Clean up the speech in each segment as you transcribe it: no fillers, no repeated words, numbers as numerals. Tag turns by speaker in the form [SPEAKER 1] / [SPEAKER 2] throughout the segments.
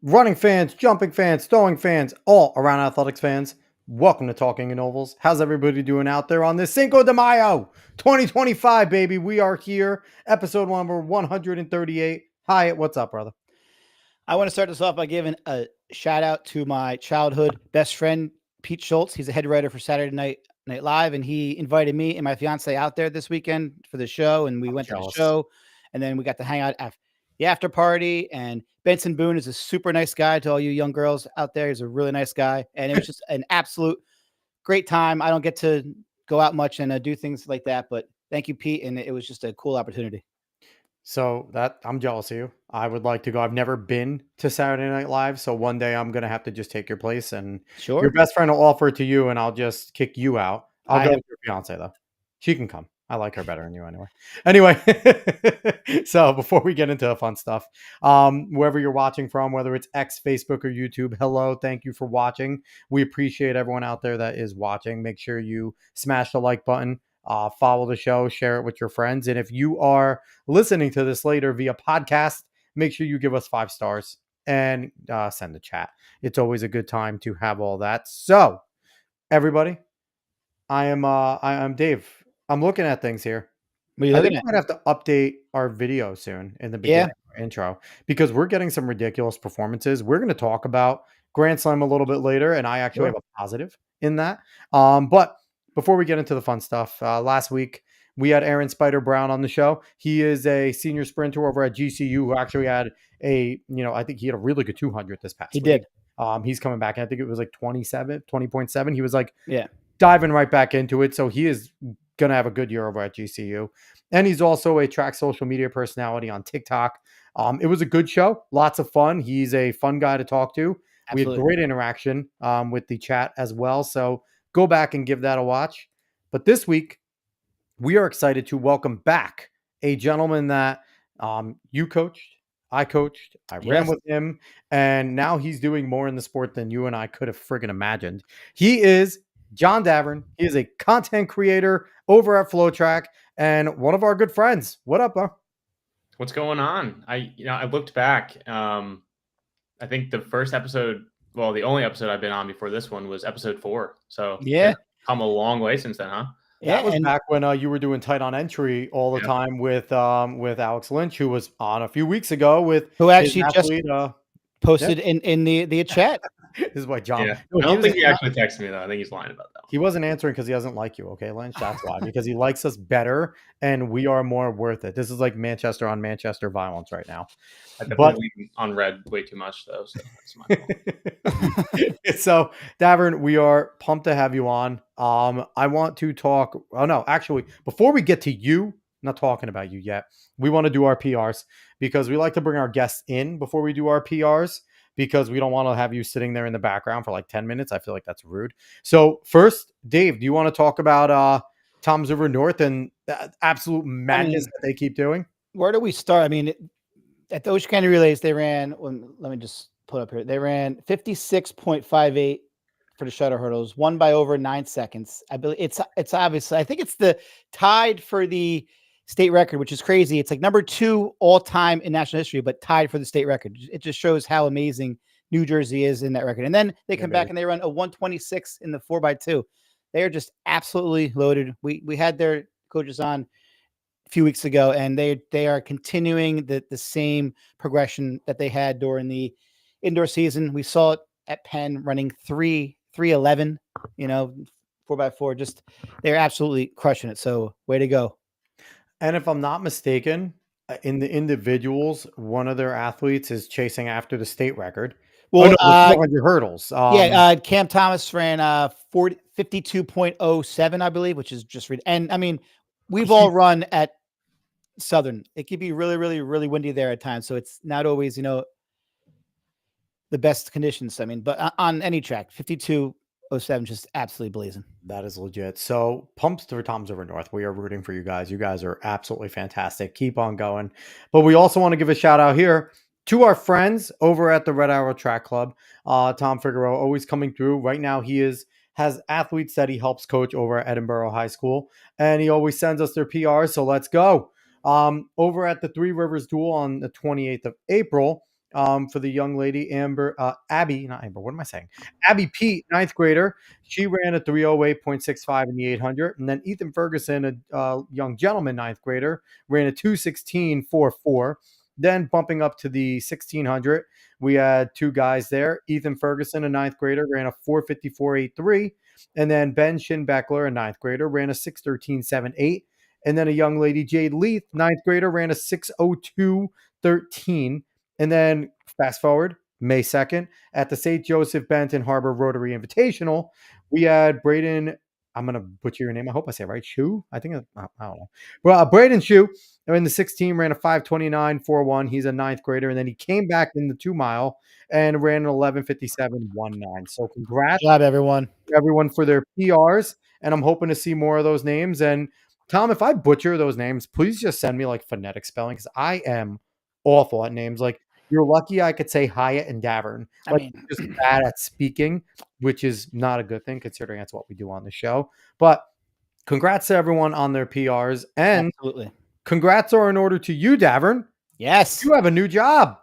[SPEAKER 1] Running fans, jumping fans, throwing fans, all around athletics fans. Welcome to Talking in Ovals. How's everybody doing out there on this Cinco de Mayo 2025, baby? We are here, episode number 138. Hyatt, what's up, brother?
[SPEAKER 2] I want to start this off by giving a shout out to my childhood best friend, Pete Schultz. He's a head writer for Saturday Night Live, and he invited me and my fiance out there this weekend for the show. And we
[SPEAKER 1] I'm
[SPEAKER 2] went to the
[SPEAKER 1] jealous.
[SPEAKER 2] show, and then we got to hang out at the after party. And Benson Boone is a super nice guy to all you young girls out there. He's a really nice guy, and it was just an absolute great time. I don't get to go out much and do things like that, but thank you, Pete, and it was just a cool opportunity.
[SPEAKER 1] So that I'm jealous of you. I would like to go. I've never been to Saturday Night Live, so one day I'm gonna have to just take your place, and your
[SPEAKER 2] Sure,
[SPEAKER 1] best friend will offer it to you, and I'll just kick you out. I'll
[SPEAKER 2] I
[SPEAKER 1] go
[SPEAKER 2] have.
[SPEAKER 1] with your fiance though. She can come. I like her better than you anyway. Anyway, so before we get into the fun stuff, wherever you're watching from, whether it's X, Facebook, or YouTube, hello, thank you for watching. We appreciate everyone out there that is watching. Make sure you smash the like button. Follow the show, share it with your friends. And if you are listening to this later via podcast, make sure you give us 5 stars and send the chat. It's always a good time to have all that. So, everybody, I'm Dave. I'm looking at things here.
[SPEAKER 2] What are you
[SPEAKER 1] I think
[SPEAKER 2] looking
[SPEAKER 1] we
[SPEAKER 2] at?
[SPEAKER 1] might have to update our video soon in the
[SPEAKER 2] Yeah,
[SPEAKER 1] beginning intro because we're getting some ridiculous performances. We're going to talk about Grand Slam a little bit later, and I actually have
[SPEAKER 2] sure.
[SPEAKER 1] a positive in that. But before we get into the fun stuff, last week we had Aaron Spider Brown on the show. He is a senior sprinter over at GCU who actually had I think he had a really good 200 this
[SPEAKER 2] He
[SPEAKER 1] past week.
[SPEAKER 2] did.
[SPEAKER 1] He's coming back. I think it was like 20.7. He was like
[SPEAKER 2] Yeah.
[SPEAKER 1] diving right back into it. So he is going to have a good year over at GCU. And he's also a track social media personality on TikTok. It was a good show. Lots of fun. He's a fun guy to talk to. We had
[SPEAKER 2] Absolutely.
[SPEAKER 1] great interaction with the chat as well. So go back and give that a watch. But this week, we are excited to welcome back a gentleman that you coached, I coached, I ran
[SPEAKER 2] Yes.
[SPEAKER 1] with him, and now he's doing more in the sport than you and I could have friggin' imagined. He is John Davern. He is a content creator over at FloTrack and one of our good friends. What up, bro?
[SPEAKER 3] What's going on? I looked back. I think the first episode, well, the only episode I've been on before this one was episode 4. So
[SPEAKER 2] Yeah.
[SPEAKER 3] come a long way since then, huh?
[SPEAKER 2] Yeah.
[SPEAKER 1] That was
[SPEAKER 2] And
[SPEAKER 1] back when you were doing tight on entry all the
[SPEAKER 3] Yeah.
[SPEAKER 1] time with Alex Lynch, who was on a few weeks ago with
[SPEAKER 2] who
[SPEAKER 1] his
[SPEAKER 2] actually just
[SPEAKER 1] athlete.
[SPEAKER 2] posted in the chat.
[SPEAKER 1] This is why John.
[SPEAKER 3] Yeah.
[SPEAKER 1] No,
[SPEAKER 3] I don't think
[SPEAKER 1] was-
[SPEAKER 3] he actually texted me, though. I think he's lying about that
[SPEAKER 1] He wasn't answering because he doesn't like you, okay, Lynch? That's why. Because he likes us better and we are more worth it. This is like Manchester on Manchester violence right now.
[SPEAKER 3] I
[SPEAKER 1] But
[SPEAKER 3] definitely lean on red way too much, though. So that's my fault.
[SPEAKER 1] so, Davern, we are pumped to have you on. I want to talk. Oh no, actually, before we get to you, I'm not talking about you yet. We want to do our PRs because we like to bring our guests in before we do our PRs because we don't want to have you sitting there in the background for like 10 minutes. I feel like that's rude. So first, Dave, do you want to talk about Tom's River North and the absolute madness that they keep doing?
[SPEAKER 2] Where do we start? I mean, at the Ocean County Relays, they ran. Let me just put up here. They ran 56.58 for the shuttle hurdles, won by over 9 seconds. I believe it's obviously. I think it's the tied for the state record, which is crazy. It's like number 2 all time in national history, but tied for the state record. It just shows how amazing New Jersey is in that record. And then they come back and they run a 126 in the 4x2. They are just absolutely loaded. We had their coaches on a few weeks ago, and they are continuing the same progression that they had during the indoor season. We saw it at Penn running 3:11, 4x4. Just they're absolutely crushing it. So way to go.
[SPEAKER 1] And if I'm not mistaken, in the individuals, one of their athletes is chasing after the state record.
[SPEAKER 2] Well,
[SPEAKER 1] the 400 hurdles.
[SPEAKER 2] Cam Thomas ran 52.07, I believe, which is just and I mean, we've all run at Southern. It could be really, really, really windy there at times, so it's not always the best conditions. I mean, but on any track, 52.07, just absolutely blazing.
[SPEAKER 1] That is legit. So pumps for Tom's River North. We are rooting for you guys. You guys are absolutely fantastic. Keep on going. But we also want to give a shout out here to our friends over at the Red Arrow Track Club. Tom Figueroa always coming through. Right now he has athletes that he helps coach over at Edinburgh High School. And he always sends us their PRs. So let's go. Over at the Three Rivers Duel on the 28th of April, for the young lady Abby, not Amber. What am I saying? Abby Pete, ninth grader. She ran a 308.65 in the 800, and then Ethan Ferguson, a young gentleman, ninth grader, ran a 216.44. Then bumping up to the 1600, we had two guys there. Ethan Ferguson, a ninth grader, ran a 454.83. And then Ben Schinbeckler, a ninth grader, ran a 613.78. And then a young lady, Jade Leith, ninth grader, ran a 602.13. And then fast forward, May 2nd, at the St. Joseph Benton Harbor Rotary Invitational, we had Braden, I'm going to butcher your name. I hope I say it right. Shu? I think, I don't know. Well, Braden Shu in the 16 ran a 529.41. He's a ninth grader. And then he came back in the 2 mile and ran an 11:57.19. So congrats.
[SPEAKER 2] Good job, everyone.
[SPEAKER 1] Everyone for their PRs. And I'm hoping to see more of those names. And Tom, if I butcher those names, please just send me like phonetic spelling because I am awful at names. Like, you're lucky I could say Hyatt and Davern. Like,
[SPEAKER 2] I mean,
[SPEAKER 1] just bad at speaking, which is not a good thing considering that's what we do on the show. But congrats to everyone on their PRs. And
[SPEAKER 2] absolutely.
[SPEAKER 1] congrats are in order to you, Davern.
[SPEAKER 2] Yes.
[SPEAKER 1] You have a new job.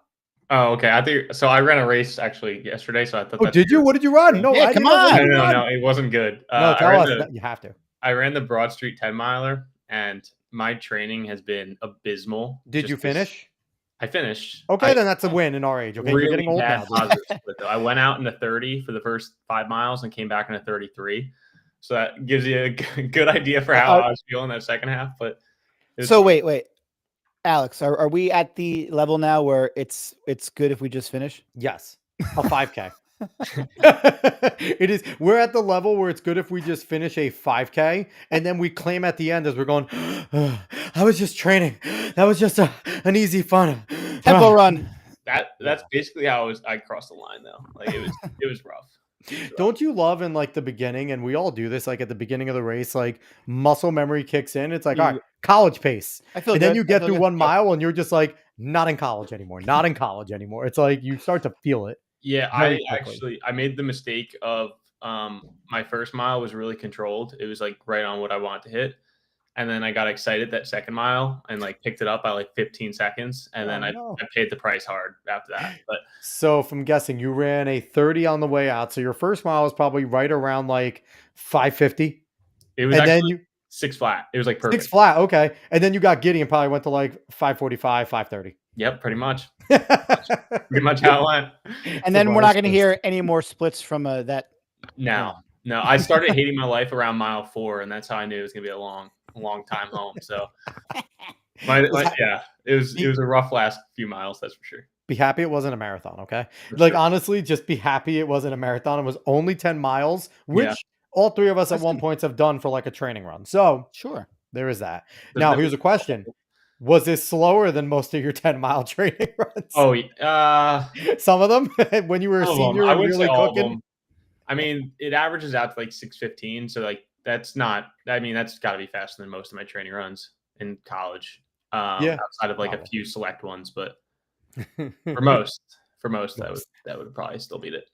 [SPEAKER 3] Oh, okay. I think so. I ran a race actually yesterday, so I thought.
[SPEAKER 1] Oh, did you? What did you run? No,
[SPEAKER 2] Yeah,
[SPEAKER 1] I
[SPEAKER 2] come
[SPEAKER 1] didn't know what
[SPEAKER 2] on.
[SPEAKER 1] you ran.
[SPEAKER 3] No, it wasn't good.
[SPEAKER 1] No, tell us. You have to.
[SPEAKER 3] I ran the Broad Street 10 miler, and my training has been abysmal.
[SPEAKER 1] Did you finish?
[SPEAKER 3] I finished.
[SPEAKER 1] Okay, then that's a win in our age. Okay,
[SPEAKER 3] really
[SPEAKER 1] you're getting old now.
[SPEAKER 3] positive split, though. I went out in the 30 for the first 5 miles and came back in a 33. So that gives you a good idea for how I was feeling that second half. But
[SPEAKER 2] so wait, Alex, are we at the level now where it's good if we just finish?
[SPEAKER 1] Yes, a 5K. It is. We're at the level where it's good if we just finish a 5K and then we claim at the end as we're going, I was just training. That was just an easy fun
[SPEAKER 2] tempo run.
[SPEAKER 3] That's basically how I crossed the line though. Like it was rough.
[SPEAKER 1] Don't you love in like the beginning, and we all do this, like at the beginning of the race, like muscle memory kicks in. It's like, all right, college pace.
[SPEAKER 2] I feel
[SPEAKER 1] and
[SPEAKER 2] good.
[SPEAKER 1] Then you get through 1 mile and you're just like, not in college anymore. Not in college anymore. It's like you start to feel it.
[SPEAKER 3] Yeah, I made the mistake of my first mile was really controlled. It was like right on what I wanted to hit. And then I got excited that second mile and like picked it up by like 15 seconds. And then I paid the price hard after that. But
[SPEAKER 1] so if I'm guessing, you ran a 30 on the way out. So your first mile was probably right around like 550.
[SPEAKER 3] It was
[SPEAKER 1] and
[SPEAKER 3] actually
[SPEAKER 1] then you
[SPEAKER 3] 6 flat. It was like perfect.
[SPEAKER 1] 6 flat. Okay. And then you got giddy and probably went to like 545, 530.
[SPEAKER 3] Yep, pretty much. Pretty much how it went.
[SPEAKER 2] And then we're not going to hear any more splits from that.
[SPEAKER 3] No. I started hating my life around mile 4, and that's how I knew it was going to be a long time home. So, it was a rough last few miles, that's for sure.
[SPEAKER 1] Be happy it wasn't a marathon, okay? Like, honestly, just be happy it wasn't a marathon. It was only 10 miles, which all three of us at one point have done for like a training run. So,
[SPEAKER 2] sure,
[SPEAKER 1] there is that. Now, here's a question. Was this slower than most of your 10-mile training runs?
[SPEAKER 3] Oh,
[SPEAKER 1] some of them when you were a senior and really cooking?
[SPEAKER 3] I mean, it averages out to like 6:15. So like, that's got to be faster than most of my training runs in college. Outside of like a few select ones, but for most, that would probably still beat it.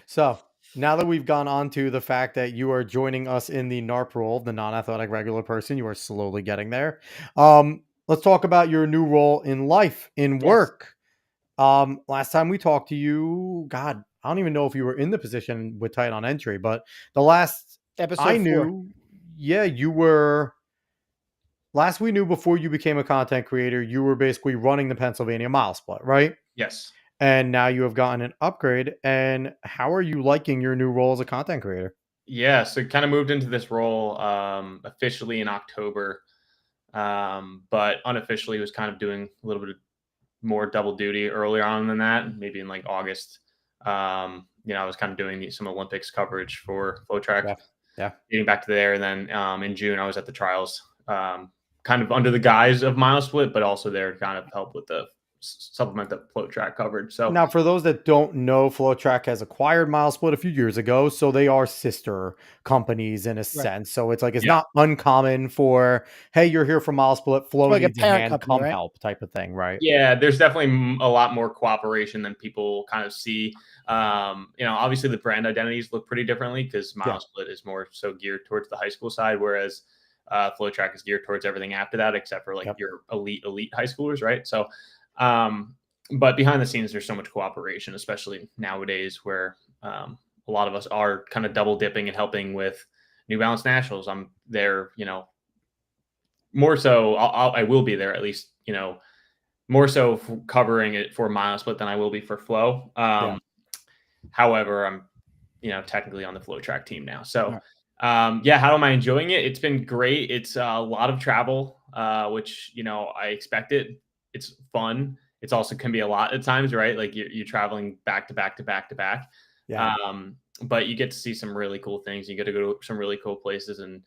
[SPEAKER 1] So now that we've gone on to the fact that you are joining us in the NARP role, the non-athletic regular person, you are slowly getting there. Let's talk about your new role in life, in work. Last time we talked to you, God, I don't even know if you were in the position with Tight on Entry, but the last
[SPEAKER 2] episode
[SPEAKER 1] I knew, you were. Last we knew before you became a content creator, you were basically running the Pennsylvania Mile Split, right?
[SPEAKER 3] Yes.
[SPEAKER 1] And now you have gotten an upgrade. And how are you liking your new role as a content creator?
[SPEAKER 3] Yeah, so kind of moved into this role officially in October, but unofficially was kind of doing a little bit more double duty earlier on than that, maybe in like August. I was kind of doing some Olympics coverage for FloTrack.
[SPEAKER 1] Yeah.
[SPEAKER 3] Getting back to there. And then in June, I was at the trials, kind of under the guise of Mile Split, but also there to kind of help with the supplement the FloTrack coverage. So
[SPEAKER 1] now, for those that don't know, FloTrack has acquired Mile Split a few years ago, so they are sister companies in a sense. So it's like it's not uncommon for, hey, you're here for Mile Split, Flo
[SPEAKER 2] like
[SPEAKER 1] needs a hand,
[SPEAKER 2] company,
[SPEAKER 1] come help type of thing, right?
[SPEAKER 3] Yeah, there's definitely a lot more cooperation than people kind of see. Obviously the brand identities look pretty differently because Mile Split is more so geared towards the high school side, whereas FloTrack is geared towards everything after that, except for like your elite high schoolers, right? So but behind the scenes, there's so much cooperation, especially nowadays where a lot of us are kind of double dipping and helping with New Balance Nationals. I'm there, more so. I will be there at least, more so covering it for MileSplit than I will be for Flow. However, I'm, technically on the FloTrack team now. So, yeah, how am I enjoying it? It's been great. It's a lot of travel, which, I expected. It's fun. It's also can be a lot at times, right? Like you're traveling back to back to back to back.
[SPEAKER 1] Yeah.
[SPEAKER 3] But you get to see some really cool things. You get to go to some really cool places and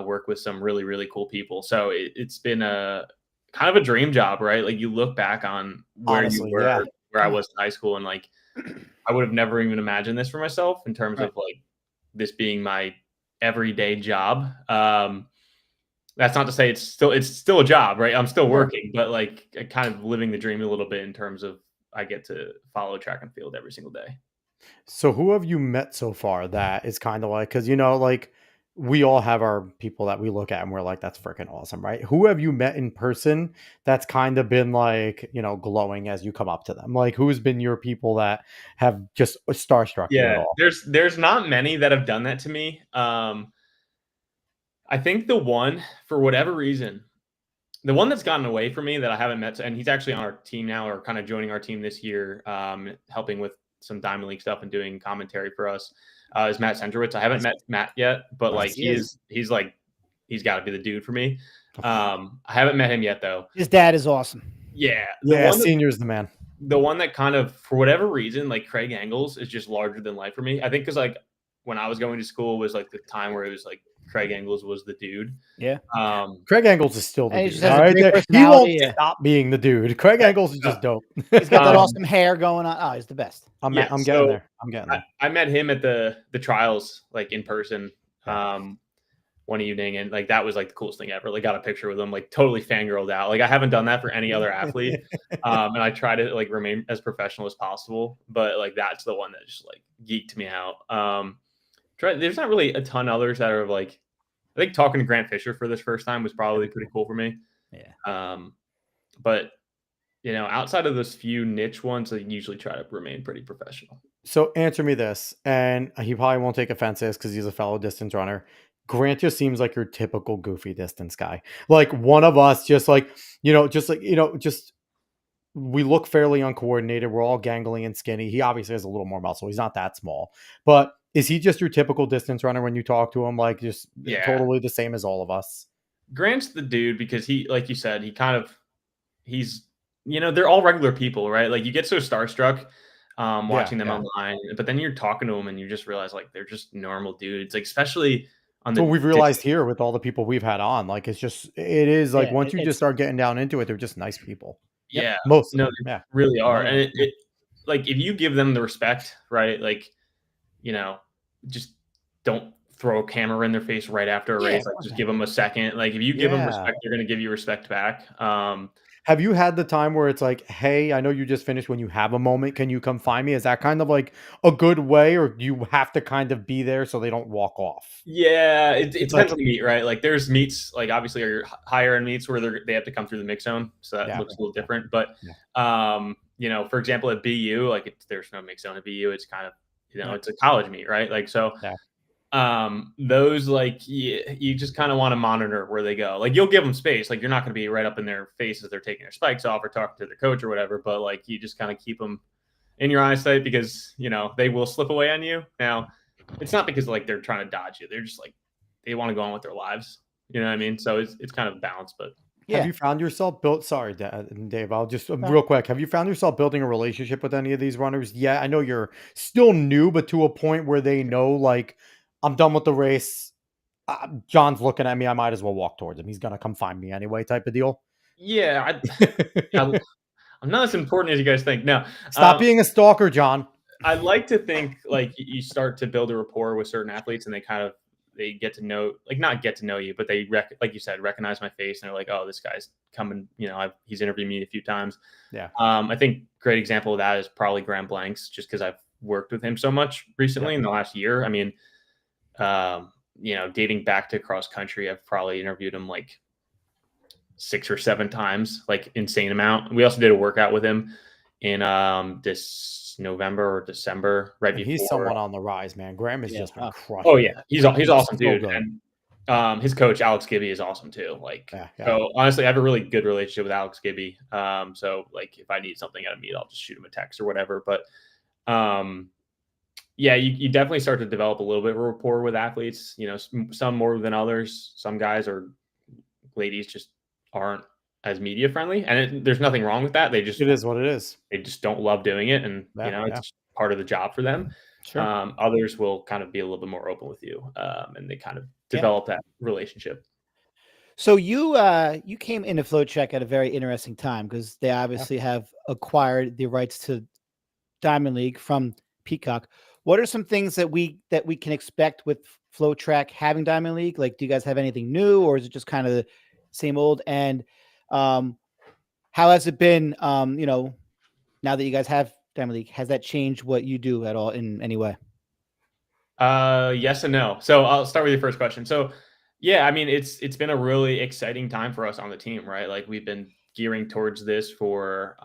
[SPEAKER 3] work with some really, really cool people. So it's been a kind of a dream job, right? Like you look back on where
[SPEAKER 1] Honestly,
[SPEAKER 3] you were,
[SPEAKER 1] yeah.
[SPEAKER 3] where I was in high school, and like I would have never even imagined this for myself in terms of like this being my everyday job. That's not to say it's still a job, right? I'm still working, but like kind of living the dream a little bit in terms of I get to follow track and field every single day.
[SPEAKER 1] So who have you met so far that is kind of like, because like we all have our people that we look at and we're like, that's freaking awesome, right? Who have you met in person that's kind of been like, glowing as you come up to them? Like, who's been your people that have just starstruck you at
[SPEAKER 3] Yeah,
[SPEAKER 1] all?
[SPEAKER 3] there's not many that have done that to me. I think the one, for whatever reason, the one that's gotten away from me that I haven't met, and he's actually on our team now, or kind of joining our team this year, helping with some Diamond League stuff and doing commentary for us, is Matt Centrowitz. I haven't met Matt yet, but like he's got to be the dude for me. I haven't met him yet though.
[SPEAKER 2] His dad is awesome.
[SPEAKER 3] Yeah,
[SPEAKER 1] Senior's the man.
[SPEAKER 3] The one that kind of, for whatever reason, like Craig Engels is just larger than life for me. I think because like when I was going to school was like the time where it was like Craig Engels was the dude.
[SPEAKER 2] Yeah.
[SPEAKER 1] Craig Engels is still the
[SPEAKER 2] And he
[SPEAKER 1] dude.
[SPEAKER 2] just has a
[SPEAKER 1] All right?
[SPEAKER 2] great
[SPEAKER 1] He won't
[SPEAKER 2] personality,
[SPEAKER 1] stop being the dude. Craig Engels is just dope.
[SPEAKER 2] He's got that awesome hair going on. Oh, he's the best.
[SPEAKER 1] I'm getting there. I'm getting there.
[SPEAKER 3] I met him at the trials, like in person, one evening, and like that was like the coolest thing ever. Like got a picture with him, like totally fangirled out. Like I haven't done that for any other athlete, and I try to like remain as professional as possible. But like that's the one that just like geeked me out. There's not really a ton others that are like. I think talking to Grant Fisher for this first time was probably pretty cool for me.
[SPEAKER 2] Yeah.
[SPEAKER 3] But outside of those few niche ones, I usually try to remain pretty professional.
[SPEAKER 1] So answer me this, and he probably won't take offense to this because he's a fellow distance runner. Grant just seems like your typical goofy distance guy. Like one of us, just we look fairly uncoordinated. We're all gangly and skinny. He obviously has a little more muscle. He's not that small, but is he just your typical distance runner when you talk to him? Like just totally the same as all of us.
[SPEAKER 3] Grant's the dude because he, like you said, he's they're all regular people, right? Like you get so starstruck watching them online, but then you're talking to them and you just realize like they're just normal dudes. Like especially on the
[SPEAKER 1] we've realized here with all the people we've had on, like it is like once you just start getting down into it, they're just nice people.
[SPEAKER 3] Yeah,
[SPEAKER 1] most
[SPEAKER 3] they really are, and it like if you give them the respect, right? Like just don't throw a camera in their face right after a race. Like just give them a second. Like if you give them respect, they're going to give you respect back.
[SPEAKER 1] Have you had the time where it's like, hey, I know you just finished, when you have a moment, can you come find me? Is that kind of like a good way, or do you have to kind of be there so they don't walk off?
[SPEAKER 3] Yeah, it depends on the meet, right? Like there's meets, like obviously are higher end meets where they have to come through the mix zone. So that looks a little different. But, for example, at BU, like there's no mix zone at BU. It's kind of, it's a college meet, right? Like, so those like you just kind of want to monitor where they go. Like you'll give them space. Like you're not going to be right up in their face as they're taking their spikes off or talking to their coach or whatever. But like you just kind of keep them in your eyesight because they will slip away on you. Now it's not because like they're trying to dodge you. They're just like they want to go on with their lives. You know what I mean? So it's kind of balanced. But
[SPEAKER 1] have you found yourself sorry, Dave, I'll just real quick. Have you found yourself building a relationship with any of these runners? Yeah, I know you're still new, but to a point where they know like, I'm done with the race. John's looking at me. I might as well walk towards him. He's going to come find me anyway, type of deal.
[SPEAKER 3] Yeah. I'm not as important as you guys think. No.
[SPEAKER 1] Stop being a stalker, John.
[SPEAKER 3] I like to think like you start to build a rapport with certain athletes and they get to know, like not get to know you, but they like you said, recognize my face and they're like, oh, this guy's coming, he's interviewed me a few times.
[SPEAKER 1] Yeah.
[SPEAKER 3] I think great example of that is probably Graham Blanks, just because I've worked with him so much recently in the last year. I mean, dating back to cross country, I've probably interviewed him like 6 or 7 times, like insane amount. We also did a workout with him in this November or December, right
[SPEAKER 1] And he's
[SPEAKER 3] before.
[SPEAKER 1] someone on the rise, man. Graham has
[SPEAKER 2] Yeah.
[SPEAKER 1] just been
[SPEAKER 2] Oh.
[SPEAKER 1] crushing.
[SPEAKER 3] Oh yeah, he's awesome,
[SPEAKER 1] so
[SPEAKER 3] dude.
[SPEAKER 1] good.
[SPEAKER 3] And his coach Alex Gibby is awesome too. Like,
[SPEAKER 1] Yeah.
[SPEAKER 3] so honestly, I have a really good relationship with Alex Gibby. So like, if I need something out of meet, I'll just shoot him a text or whatever. But yeah, you definitely start to develop a little bit of rapport with athletes. You know, some more than others. Some guys or ladies just aren't as media friendly, and there's nothing wrong with that.
[SPEAKER 1] It is what it is.
[SPEAKER 3] They just don't love doing it, and you know, it's part of the job for them.
[SPEAKER 2] Sure.
[SPEAKER 3] Others will kind of be a little bit more open with you, and they kind of develop that relationship.
[SPEAKER 2] So you came into FloTrack at a very interesting time because they obviously have acquired the rights to Diamond League from Peacock. What are some things that we can expect with FloTrack having Diamond League? Like, do you guys have anything new, or is it just kind of the same old? And how has it been? You know, now that you guys have Diamond League, has that changed what you do at all in any way?
[SPEAKER 3] Yes and no. So I'll start with your first question. So yeah, I mean, it's been a really exciting time for us on the team, right? Like, we've been gearing towards this for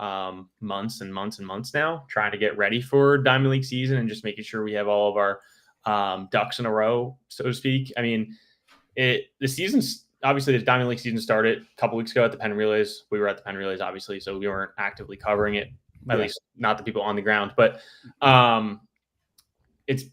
[SPEAKER 3] months and months and months now, trying to get ready for Diamond League season and just making sure we have all of our ducks in a row, so to speak. I mean, the season's obviously the Diamond League season started a couple weeks ago at the Penn Relays. We were at the Penn Relays, obviously, so we weren't actively covering it, at least not the people on the ground. But it's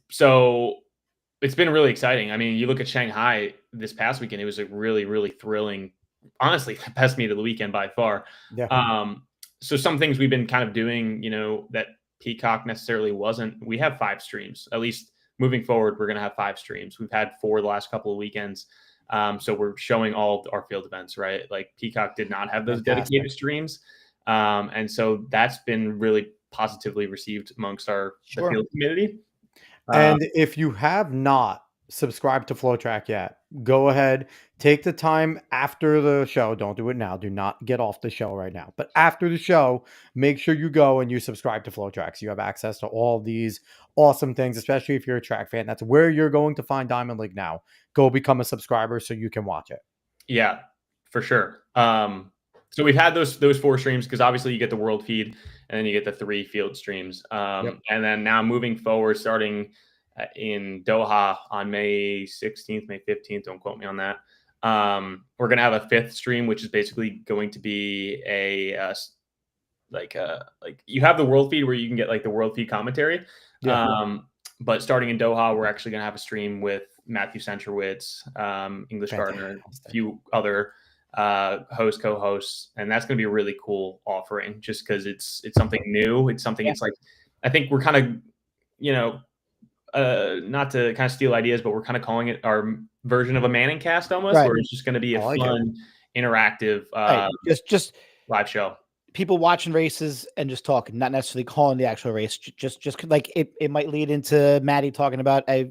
[SPEAKER 3] been really exciting. I mean, you look at Shanghai this past weekend, it was a really, really thrilling, honestly, the best meet of the weekend by far.
[SPEAKER 1] Yeah.
[SPEAKER 3] So some things we've been kind of doing, you know, that Peacock necessarily wasn't. We have 5 streams, at least moving forward. We're going to have 5 streams. We've had 4 the last couple of weekends. So we're showing all of our field events, right? Like, Peacock did not have those dedicated streams. And so that's been really positively received amongst the field community.
[SPEAKER 1] And if you have not subscribed to FloTrack yet, go ahead, take the time after the show. Don't do it now. Do not get off the show right now. But after the show, make sure you go and you subscribe to FloTrack so you have access to all these awesome things, especially if you're a track fan. That's where you're going to find Diamond League now. Go become a subscriber so you can watch it.
[SPEAKER 3] Yeah, for sure. So we've had those 4 streams because obviously you get the world feed and then you get the 3 field streams. And then now moving forward, starting in Doha on May 16th, May 15th, don't quote me on that. We're going to have a 5th stream, which is basically going to be like you have the world feed where you can get like the world feed commentary. But starting in Doha, we're actually going to have a stream with Matthew Centrowitz, English Gardner, and a few other co-hosts, and that's going to be a really cool offering just because it's something new. It's something it's like, I think we're kind of, you know, not to kind of steal ideas, but we're kind of calling it our version of a Manning cast almost, where it's just going to be a fun, interactive,
[SPEAKER 2] just
[SPEAKER 3] live show.
[SPEAKER 2] People watching races and just talking, not necessarily calling the actual race. Just like it might lead into Maddie talking about a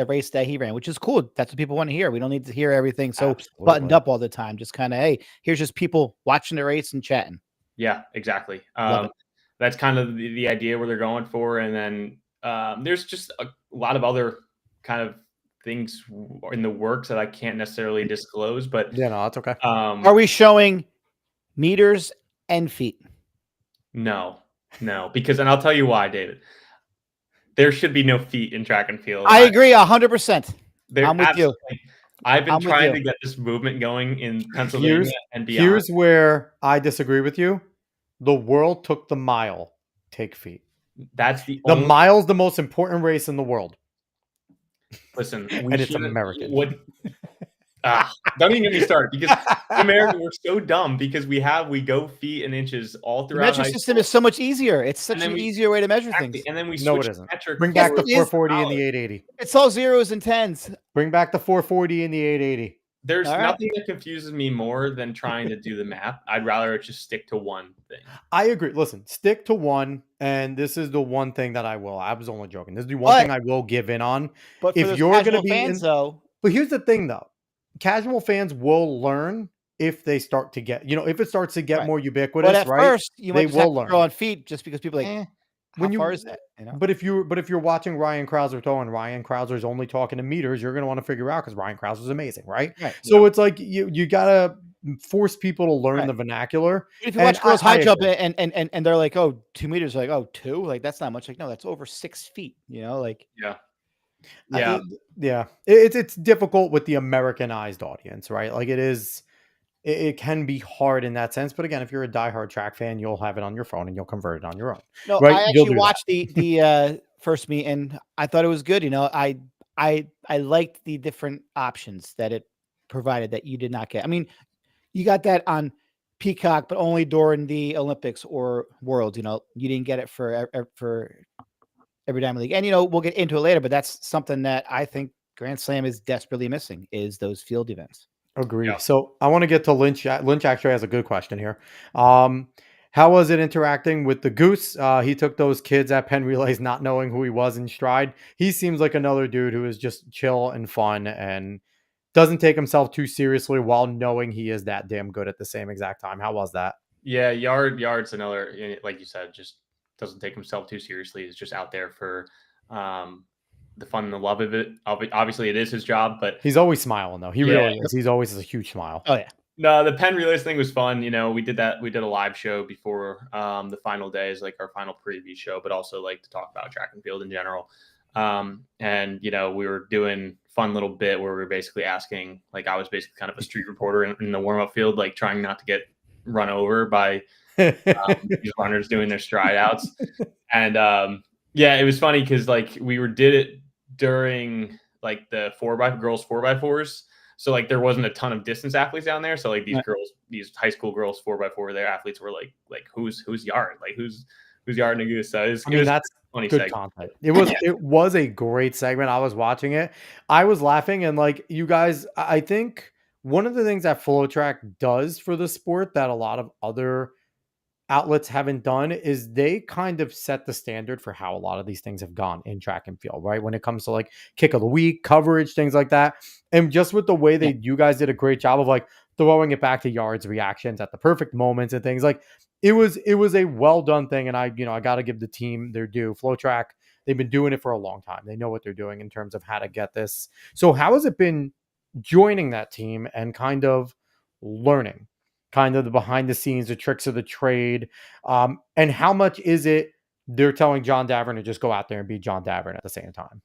[SPEAKER 2] race that he ran, which is cool. That's what people want to hear. We don't need to hear everything so buttoned up all the time. Just kind of, hey, here's just people watching the race and chatting.
[SPEAKER 3] Yeah, exactly. That's kind of the idea where they're going for. And then there's just a lot of other kind of things in the works that I can't necessarily disclose, but
[SPEAKER 1] yeah, no, that's okay.
[SPEAKER 2] Are we showing meters and feet?
[SPEAKER 3] No, because, and I'll tell you why, David. There should be no feet in track and field.
[SPEAKER 2] I agree 100%. I'm with you.
[SPEAKER 3] I've been trying to get this movement going in Pennsylvania and beyond.
[SPEAKER 1] Here's where I disagree with you. The world took the mile. Take feet.
[SPEAKER 3] That's the
[SPEAKER 1] mile's the most important race in the world.
[SPEAKER 3] Listen,
[SPEAKER 1] and it's American.
[SPEAKER 3] Don't even get me started, because America, we're so dumb because we go feet and inches all throughout.
[SPEAKER 2] The metric system is so much easier. It's such an easier way to measure things.
[SPEAKER 3] And then we
[SPEAKER 1] no, it isn't. Bring back the 440 and the 880.
[SPEAKER 2] It's all zeros and tens.
[SPEAKER 1] Bring back the 440 and the 880.
[SPEAKER 3] There's nothing that confuses me more than trying to do the math. I'd rather just stick to one thing.
[SPEAKER 1] I agree. Listen, stick to one. And this is the one thing that I was only joking. This is the one thing I will give in on.
[SPEAKER 2] But if you're going to be fans, though.
[SPEAKER 1] But here's the thing, though. Casual fans will learn if they start to get, if it starts to get more ubiquitous,
[SPEAKER 2] but at first, you might
[SPEAKER 1] will learn
[SPEAKER 2] on feet just because people are like, how far is that?
[SPEAKER 1] But if you're watching Ryan Krauser throw and Ryan Krauser is only talking to meters, you're going to want to figure out, because Ryan Krauser is amazing, right? So it's like you gotta force people to learn
[SPEAKER 2] Right.
[SPEAKER 1] the vernacular.
[SPEAKER 2] If you
[SPEAKER 1] And
[SPEAKER 2] watch girls high
[SPEAKER 1] I
[SPEAKER 2] jump
[SPEAKER 1] agree.
[SPEAKER 2] and they're like, "Oh, 2 meters," like, "Oh, two? Like, that's not much." Like, no, that's over 6 feet, like
[SPEAKER 3] Yeah.
[SPEAKER 1] I
[SPEAKER 3] Yeah.
[SPEAKER 1] yeah, it's difficult with the Americanized audience, right? Like it can be hard in that sense. But again, if you're a diehard track fan, you'll have it on your phone and you'll convert it on your own,
[SPEAKER 2] No,
[SPEAKER 1] right?
[SPEAKER 2] I
[SPEAKER 1] You'll
[SPEAKER 2] actually
[SPEAKER 1] do that.
[SPEAKER 2] watched the first meet, and I thought it was good. I liked the different options that it provided that you did not get. I mean, you got that on Peacock, but only during the Olympics or Worlds. You didn't get it for every Diamond League, and we'll get into it later. But that's something that I think Grand Slam is desperately missing is those field events.
[SPEAKER 1] Agree.
[SPEAKER 3] Yeah.
[SPEAKER 1] So I want to get to Lynch. Lynch actually has a good question here. Um, how was it interacting with the Goose? He took those kids at Penn Relays not knowing who he was in stride. He seems like another dude who is just chill and fun and doesn't take himself too seriously while knowing he is that damn good at the same exact time. How was that?
[SPEAKER 3] Yeah. Yard's another, like you said, just doesn't take himself too seriously. He's just out there for um, the fun and the love of it. Obviously, it is his job, but
[SPEAKER 1] He's always smiling though. He
[SPEAKER 3] yeah.
[SPEAKER 1] really is. He's always a huge smile.
[SPEAKER 2] Oh yeah,
[SPEAKER 3] No, the Penn Relays thing was fun. We did that. We did a live show before the final day is like our final preview show, but also like to talk about track and field in general. And we were doing fun little bit where we were basically asking, like I was basically kind of a street reporter in the warm up field, like trying not to get run over by these runners doing their stride outs. And yeah, it was funny because like did it during like the girls 4x4s. So like there wasn't a ton of distance athletes down there. So like these
[SPEAKER 2] Right.
[SPEAKER 3] girls, these high school girls 4x4, their athletes were like who's Yard? Like who's Yard and a Goose? So it was
[SPEAKER 1] That's
[SPEAKER 3] a funny
[SPEAKER 1] good
[SPEAKER 3] segment.
[SPEAKER 1] content. It was a great segment. I was watching it. I was laughing and like you guys, I think one of the things that FloTrack does for the sport that a lot of other outlets haven't done is they kind of set the standard for how a lot of these things have gone in track and field, right? When it comes to like kick of the week, coverage, things like that. And just with the way
[SPEAKER 2] Yeah.
[SPEAKER 1] you guys did a great job of like throwing it back to Yard's reactions at the perfect moments and things like it was a well done thing. And I got to give the team their due. FloTrack, they've been doing it for a long time. They know what they're doing in terms of how to get this. So how has it been joining that team and kind of learning kind of the behind the scenes, the tricks of the trade, and how much is it they're telling John Davern to just go out there and be John Davern at the same time?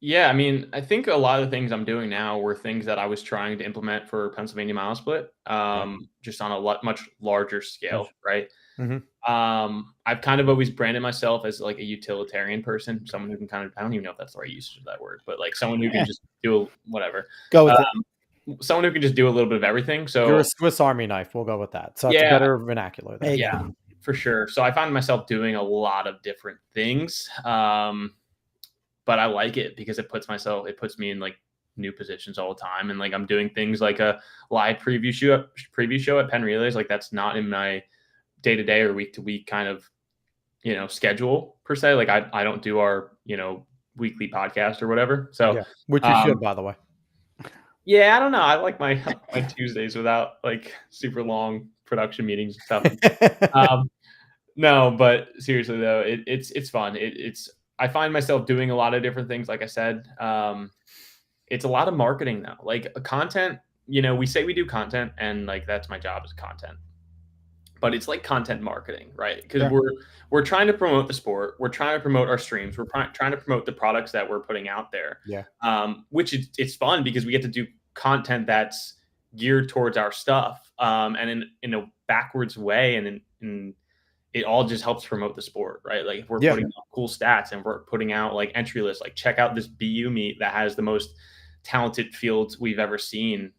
[SPEAKER 3] Yeah, I mean, I think a lot of the things I'm doing now were things that I was trying to implement for Pennsylvania Mile Split,
[SPEAKER 1] Yeah.
[SPEAKER 3] just on a much larger scale, right?
[SPEAKER 1] Mm-hmm.
[SPEAKER 3] I've kind of always branded myself as like a utilitarian person, someone who can kind of, I don't even know if that's the right usage of that word, but like someone who can just do whatever.
[SPEAKER 2] go with it.
[SPEAKER 3] Someone who can just do a little bit of everything.
[SPEAKER 1] You're
[SPEAKER 3] So
[SPEAKER 1] a Swiss Army knife. We'll go with that. So it's a
[SPEAKER 3] yeah,
[SPEAKER 1] better vernacular there.
[SPEAKER 2] There you
[SPEAKER 3] yeah,
[SPEAKER 2] go.
[SPEAKER 3] for sure. So I find myself doing a lot of different things. But I like it because it puts me in like new positions all the time. And like, I'm doing things like a live preview show at Penn Relays. Like that's not in my day-to-day or week-to-week kind of, schedule per se. Like I don't do our, weekly podcast or whatever. So,
[SPEAKER 1] Yeah, which you should, by the way.
[SPEAKER 3] yeah, I don't know. I like my Tuesdays without like super long production meetings and stuff. No, but seriously though, it's fun. I find myself doing a lot of different things. Like I said, it's a lot of marketing though. Like content, we say we do content, and like that's my job is content. But it's like content marketing, right? Because
[SPEAKER 2] Sure.
[SPEAKER 3] we're trying to promote the sport. We're trying to promote our streams. We're trying to promote the products that we're putting out there.
[SPEAKER 1] Yeah.
[SPEAKER 3] Which it's fun because we get to do content that's geared towards our stuff, and in a backwards way, and in it all just helps promote the sport, right? Like if we're putting out cool stats and we're putting out like entry lists, like check out this BU meet that has the most talented fields we've ever seen,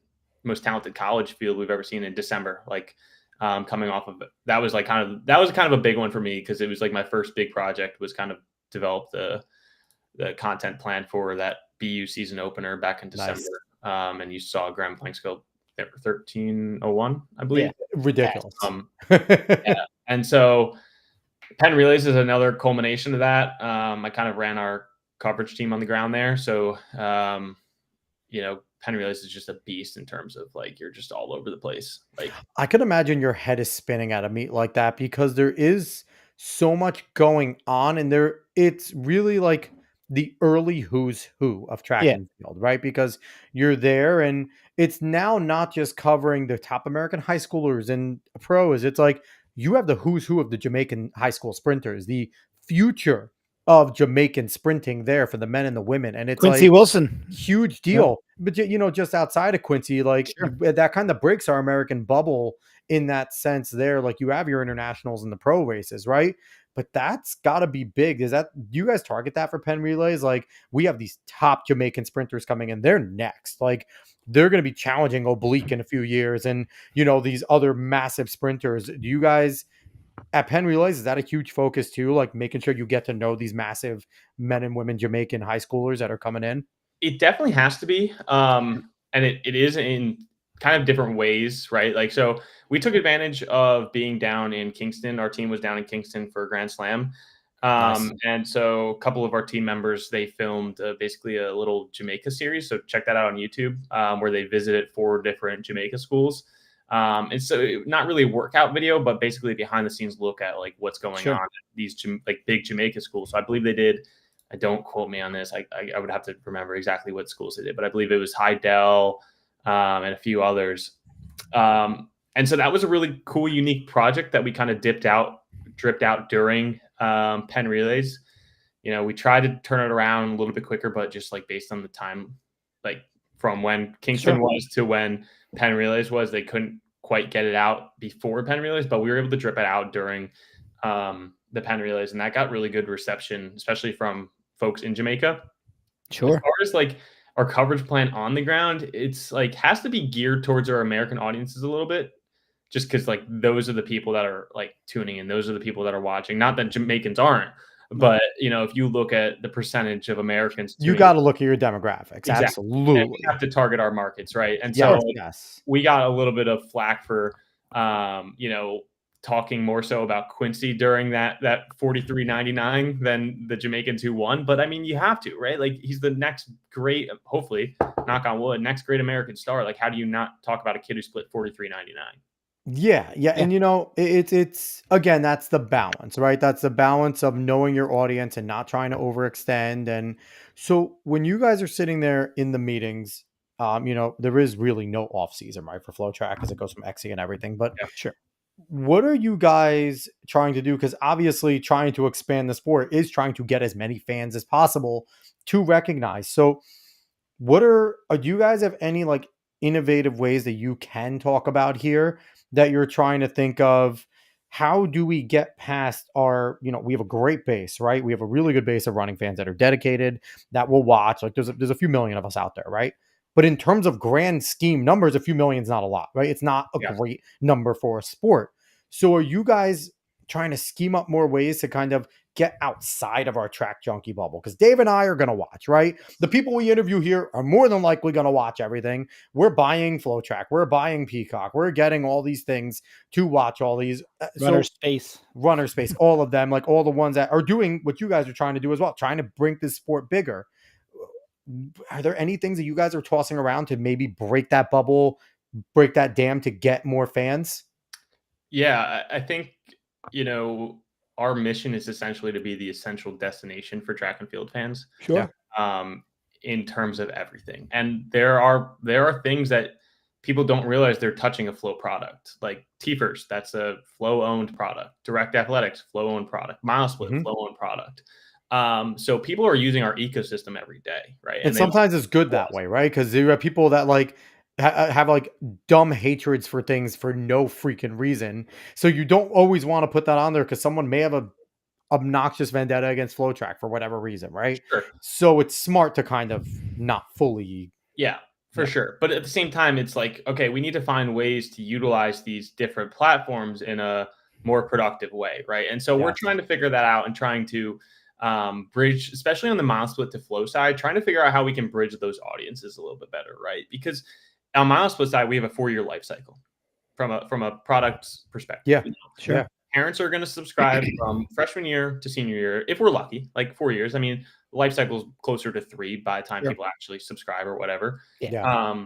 [SPEAKER 3] most talented college field we've ever seen in December. Like coming off of it, that was kind of a big one for me because it was like my first big project was kind of develop the content plan for that BU season opener back in December.
[SPEAKER 1] Nice.
[SPEAKER 3] And you saw Graham Planksville 1301, I believe.
[SPEAKER 2] Yeah.
[SPEAKER 1] Ridiculous.
[SPEAKER 3] Yeah. And so Penn Relays is another culmination of that. I kind of ran our coverage team on the ground there. So, Penn Relays is just a beast in terms of like, you're just all over the place. Like
[SPEAKER 1] I could imagine your head is spinning at a meet like that because there is so much going on and it's really like the early who's who of track
[SPEAKER 2] Yeah.
[SPEAKER 1] and field, right? Because you're there, and it's now not just covering the top American high schoolers and pros. It's like you have the who's who of the Jamaican high school sprinters, the future of Jamaican sprinting there for the men and the women. And it's
[SPEAKER 2] Quincy
[SPEAKER 1] like
[SPEAKER 2] Wilson.
[SPEAKER 1] huge
[SPEAKER 2] Yeah.
[SPEAKER 1] deal. But just outside of Quincy, like
[SPEAKER 2] Sure.
[SPEAKER 1] that kind of breaks our American bubble in that sense there. Like you have your internationals and the pro races, right? But that's got to be big. Do you guys target that for Penn Relays? Like we have these top Jamaican sprinters coming in. They're next. Like they're going to be challenging Oblique in a few years, and these other massive sprinters. Do you guys at Penn Relays, is that a huge focus too? Like making sure you get to know these massive men and women Jamaican high schoolers that are coming in?
[SPEAKER 3] It definitely has to be. And it is in kind of different ways, right? Like, so we took advantage of being down in Kingston. Our team was down in Kingston for Grand Slam.
[SPEAKER 1] Nice.
[SPEAKER 3] And so a couple of our team members, they filmed basically a little Jamaica series. So check that out on YouTube, where they visited 4 different Jamaica schools. And so not really a workout video, but basically behind the scenes look at like what's going on at these like big Jamaica schools. So I believe they did, don't quote me on this. I would have to remember exactly what schools they did, but I believe it was Heidel and a few others. And so that was a really cool, unique project that we kind of dripped out during Penn Relays. We tried to turn it around a little bit quicker, but just like based on the time, like from when Kingston was to when Penn Relays was, they couldn't quite get it out before Penn Relays, but we were able to drip it out during the Penn Relays, and that got really good reception, especially from folks in Jamaica.
[SPEAKER 2] Sure.
[SPEAKER 3] As far as like our coverage plan on the ground, it's like has to be geared towards our American audiences a little bit, just because like those are the people that are like tuning in, those are the people that are watching. Not that Jamaicans aren't, but if you look at the percentage of Americans,
[SPEAKER 1] you got to look at your demographics.
[SPEAKER 3] Exactly.
[SPEAKER 1] Absolutely.
[SPEAKER 3] And we have to target our markets, right? And
[SPEAKER 1] Yes,
[SPEAKER 3] so
[SPEAKER 1] yes.
[SPEAKER 3] we got a little bit of flack for talking more so about Quincy during that 43.99 than the Jamaicans who won. But I mean, you have to, right? Like he's the next great, hopefully, knock on wood, next great American star. Like, how do you not talk about a kid who split 43.99?
[SPEAKER 1] Yeah. And it's again, that's the balance, right? That's the balance of knowing your audience and not trying to overextend. And so when you guys are sitting there in the meetings, there is really no off season, right, for FloTrack because it goes from XE and everything. But
[SPEAKER 3] Yeah,
[SPEAKER 2] sure.
[SPEAKER 1] What are you guys trying to do? Because obviously, trying to expand the sport is trying to get as many fans as possible to recognize. So, do you guys have any like innovative ways that you can talk about here that you're trying to think of? How do we get past we have a great base, right? We have a really good base of running fans that are dedicated, that will watch. Like there's a few million of us out there, right? But in terms of grand scheme numbers, a few million is not a lot, right? It's not a great number for a sport. So are you guys trying to scheme up more ways to kind of get outside of our track junkie bubble? Because Dave and I are going to watch, right? The people we interview here are more than likely going to watch everything. We're buying FloTrack. We're buying Peacock. We're getting all these things to watch all these.
[SPEAKER 2] Runner Space,
[SPEAKER 1] all of them, like all the ones that are doing what you guys are trying to do as well, trying to bring this sport bigger. Are there any things that you guys are tossing around to maybe break that bubble, break that dam to get more fans?
[SPEAKER 3] Yeah, I think, our mission is essentially to be the essential destination for track and field fans.
[SPEAKER 2] Sure.
[SPEAKER 3] In terms of everything. And there are things that people don't realize they're touching a Flow product, like T-First, that's a Flow owned product. Direct Athletics, Flow owned product. Milesplit, Flow owned product. So people are using our ecosystem every day, right?
[SPEAKER 1] And sometimes it's good that way, right? Because there are people that like have like dumb hatreds for things for no freaking reason. So you don't always want to put that on there because someone may have a obnoxious vendetta against FloTrack for whatever reason, right?
[SPEAKER 3] Sure.
[SPEAKER 1] So it's smart to kind of not fully.
[SPEAKER 3] Yeah, for sure. But at the same time, it's like, okay, we need to find ways to utilize these different platforms in a more productive way, right? And so we're trying to figure that out and trying to bridge, especially on the Milesplit to Flow side, trying to figure out how we can bridge those audiences a little bit better, right? Because on Milesplit side, we have a 4-year life cycle from a product perspective.
[SPEAKER 1] Yeah, sure. Yeah.
[SPEAKER 3] Parents are going to subscribe from freshman year to senior year, if we're lucky, like 4 years. I mean, life cycle is closer to 3 by the time people actually subscribe or whatever.
[SPEAKER 2] Yeah.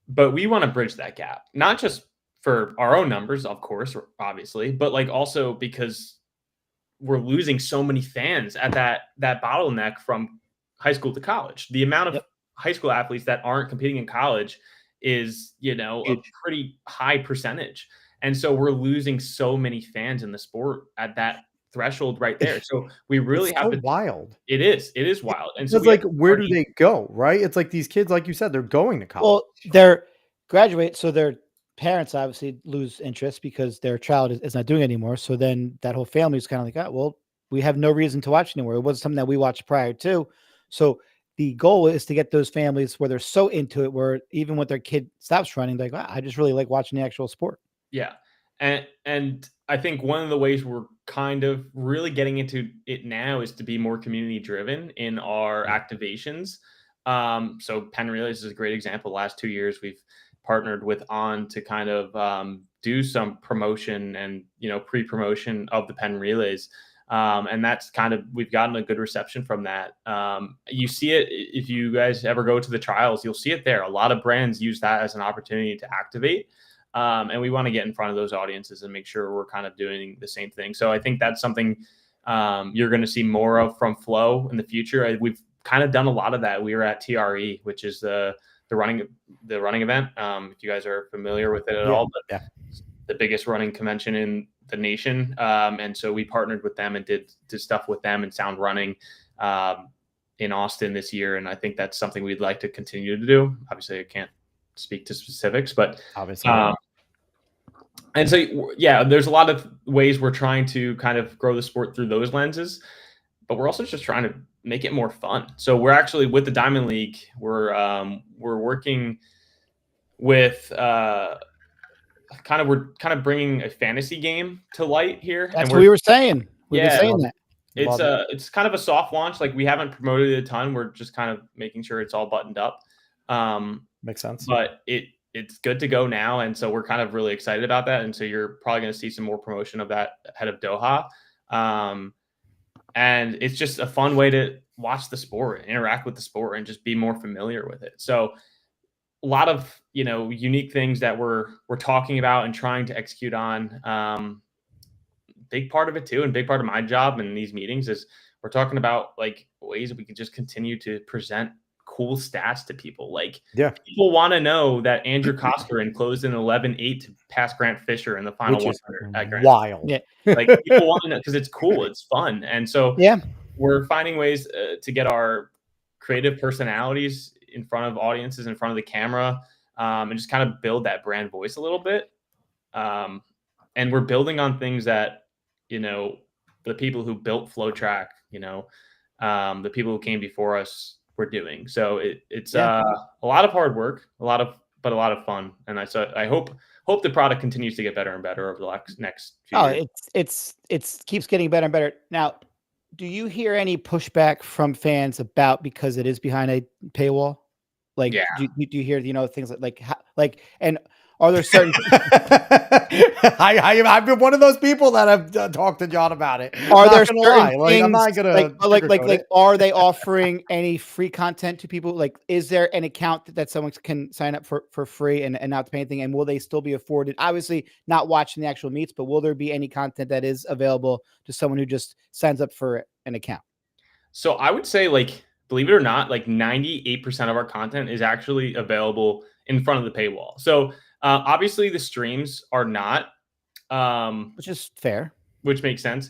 [SPEAKER 3] But we want to bridge that gap, not just for our own numbers, of course, obviously, but like also because we're losing so many fans at that bottleneck from high school to college. The amount of high school athletes that aren't competing in college is, a pretty high percentage. And so we're losing so many fans in the sport at that threshold right there. So we really have to.
[SPEAKER 1] Wild.
[SPEAKER 3] It is wild. And so
[SPEAKER 1] it's like, where do they go? Right. It's like these kids, like you said, they're going to college.
[SPEAKER 2] Well, they're graduate. So their parents obviously lose interest because their child is not doing it anymore. So then that whole family is kind of like, oh, well, we have no reason to watch anymore. It wasn't something that we watched prior to. So the goal is to get those families where they're so into it, where even when their kid stops running, they're like, wow, I just really like watching the actual sport.
[SPEAKER 3] Yeah. And I think one of the ways we're kind of really getting into it now is to be more community driven in our activations. So Penn Relays is a great example. Last 2 years, we've partnered with On to kind of do some promotion and, pre-promotion of the Penn Relays. And that's we've gotten a good reception from that. You see it, if you guys ever go to the trials, you'll see it there. A lot of brands use that as an opportunity to activate. And we want to get in front of those audiences and make sure we're kind of doing the same thing. So I think that's something you're going to see more of from Flow in the future. We've kind of done a lot of that. We were at TRE, which is the running event. If you guys are familiar with it at all, but the biggest running convention in the nation. And so we partnered with them and did stuff with them and Sound Running in Austin this year. And I think that's something we'd like to continue to do. Obviously, I can't speak to specifics, but
[SPEAKER 1] obviously.
[SPEAKER 3] And so, there's a lot of ways we're trying to kind of grow the sport through those lenses, but we're also just trying to make it more fun. So we're actually with the Diamond League, we're working with we're kind of bringing a fantasy game to light here.
[SPEAKER 2] That's what we were saying. We've been saying that.
[SPEAKER 3] It's kind of a soft launch. Like we haven't promoted it a ton. We're just kind of making sure it's all buttoned up.
[SPEAKER 1] Makes sense.
[SPEAKER 3] But it's good to go now. And so we're kind of really excited about that. And so you're probably going to see some more promotion of that ahead of Doha. And it's just a fun way to watch the sport, interact with the sport, and just be more familiar with it. So a lot of, unique things that we're talking about and trying to execute on. Big part of it too, and big part of my job in these meetings is we're talking about like ways that we could just continue to present cool stats to people. Like, people want to know that Andrew Costerin closed in 11.8 to pass Grant Fisher in the final 100 at Grant.
[SPEAKER 1] Wild.
[SPEAKER 2] Yeah.
[SPEAKER 3] Like, people want to know because it's cool, it's fun, and so we're finding ways to get our creative personalities in front of audiences, in front of the camera, and just kind of build that brand voice a little bit. And we're building on things that the people who built FloTrack, the people who came before us were doing. So it's a lot of hard work, a lot of fun. And I hope the product continues to get better and better over the next few years.
[SPEAKER 2] It's keeps getting better and better. Now, do you hear any pushback from fans about, because it is behind a paywall? Like, do you hear, things like, and are there certain?
[SPEAKER 1] I've been one of those people that have talked to John about it.
[SPEAKER 2] Are there certain things?
[SPEAKER 1] I'm not gonna
[SPEAKER 2] like, are they offering any free content to people? Like, is there an account that someone can sign up for free and not to pay anything? And will they still be afforded? Obviously, not watching the actual meets, but will there be any content that is available to someone who just signs up for an account?
[SPEAKER 3] So I would say, like, believe it or not, like 98% of our content is actually available in front of the paywall. So obviously the streams are not,
[SPEAKER 2] which is fair,
[SPEAKER 3] which makes sense.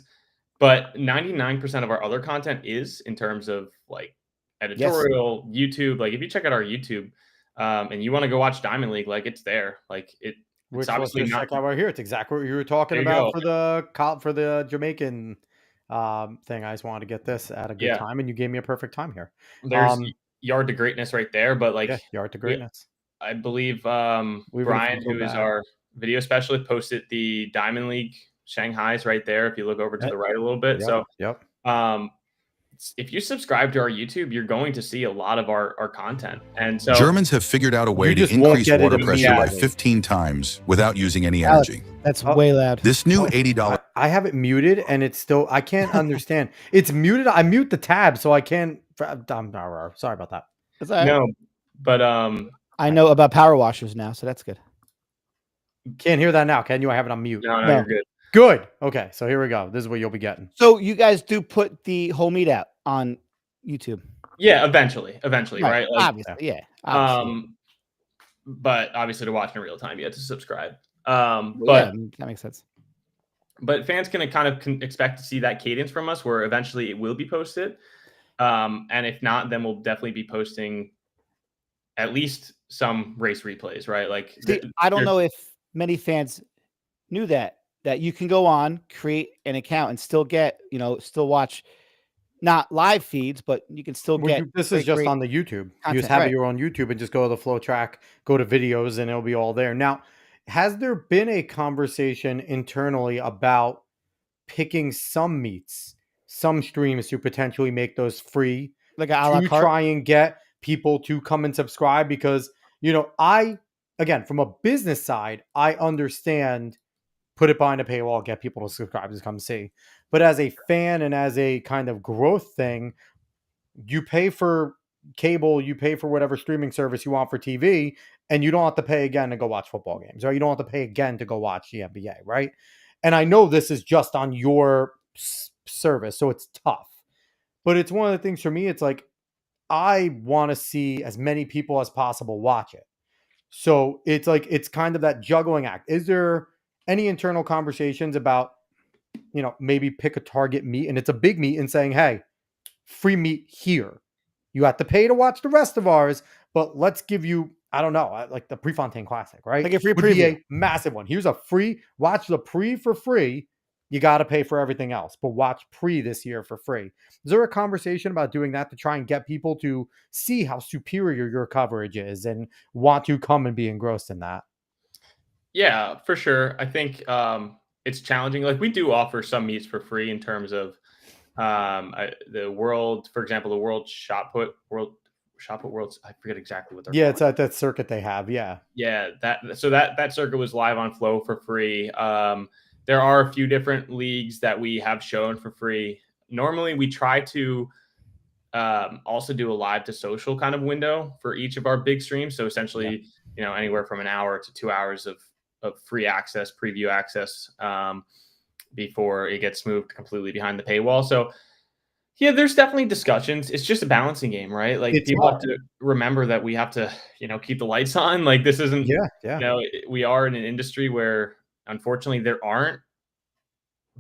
[SPEAKER 3] But 99% of our other content is, in terms of like editorial, YouTube. Like if you check out our YouTube and you want to go watch Diamond League, like it's there. Like it's obviously not.
[SPEAKER 1] Check out right here. It's exactly what you were talking about for the Jamaican thing. I just wanted to get this at a good time, and you gave me a perfect time here.
[SPEAKER 3] There's Yard to Greatness right there, but like
[SPEAKER 1] Yard to Greatness.
[SPEAKER 3] I believe Brian, who is our video specialist, posted the Diamond League Shanghai's right there. If you look over to the right a little bit. If you subscribe to our YouTube, you're going to see a lot of our content. And so
[SPEAKER 4] Germans have figured out a way to increase water pressure by 15 times without using any energy.
[SPEAKER 2] That's way loud.
[SPEAKER 4] This new $80.
[SPEAKER 1] I have it muted and it's still, I can't understand. It's muted. I mute the tab so I can't. Sorry about that.
[SPEAKER 2] That's all right.
[SPEAKER 3] No, but
[SPEAKER 2] I know about power washers now, so that's good.
[SPEAKER 1] Can't hear that now, can you? I have it on mute.
[SPEAKER 3] No, you're good.
[SPEAKER 1] Good. Okay, so here we go. This is what you'll be getting.
[SPEAKER 2] So you guys do put the whole meet out on YouTube?
[SPEAKER 3] Yeah, eventually, right? Like,
[SPEAKER 2] Obviously, yeah. Obviously.
[SPEAKER 3] But obviously to watch in real time, you have to subscribe.
[SPEAKER 2] Well,
[SPEAKER 3] But
[SPEAKER 2] that makes sense.
[SPEAKER 3] But fans can kind of expect to see that cadence from us, where eventually it will be posted. And if not, then we'll definitely be posting at least some race replays, right? Like,
[SPEAKER 2] See, I don't know if many fans knew that you can go on, create an account, and still get, still watch not live feeds, but you can still get.
[SPEAKER 1] This is just on the YouTube. You just have your own YouTube and just go to the FloTrack, go to videos, and it'll be all there. Now, has there been a conversation internally about picking some meets, some streams to potentially make those free,
[SPEAKER 2] like a la
[SPEAKER 1] to
[SPEAKER 2] carte?
[SPEAKER 1] try and get people to come and subscribe? Because, again, from a business side, I understand put it behind a paywall, get people to subscribe to come see. But as a fan and as a kind of growth thing, you pay for cable, you pay for whatever streaming service you want for TV, and you don't have to pay again to go watch football games, or you don't have to pay again to go watch the NBA, right? And I know this is just on your service, so it's tough. But it's one of the things for me, it's like, I want to see as many people as possible watch it. So it's like, it's kind of that juggling act. Is there any internal conversations about, maybe pick a target meet, and it's a big meet, and saying, hey, free meet here. You have to pay to watch the rest of ours, but let's give you, I don't know, like the Prefontaine Classic, right?
[SPEAKER 2] Like a free
[SPEAKER 1] Would be
[SPEAKER 2] preview.
[SPEAKER 1] a massive one. Here's a free, watch the pre for free. You got to pay for everything else, but watch pre this year for free. Is there a conversation about doing that to try and get people to see how superior your coverage is and want to come and be engrossed in that?
[SPEAKER 3] Yeah, for sure. I think it's challenging. Like, we do offer some meets for free in terms of the world, for example, the world shot put worlds. I forget exactly what they're called.
[SPEAKER 1] It's at that circuit they have. Yeah.
[SPEAKER 3] That circuit was live on Flow for free. There are a few different leagues that we have shown for free. Normally we try to also do a live to social kind of window for each of our big streams. So essentially, anywhere from an hour to 2 hours of free access, preview access, before it gets moved completely behind the paywall. So yeah, there's definitely discussions. It's just a balancing game, right? Like, people have to remember that we have to, keep the lights on. Like, this isn't, we are in an industry where, unfortunately, there aren't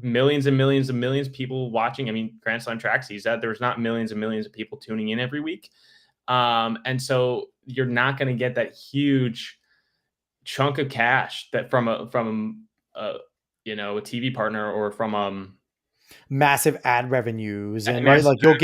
[SPEAKER 3] millions and millions and millions of people watching. I mean, Grand Slam Track sees that there's not millions and millions of people tuning in every week. And so you're not going to get that huge chunk of cash that from a TV partner, or from
[SPEAKER 1] massive ad revenues, and right, like you'll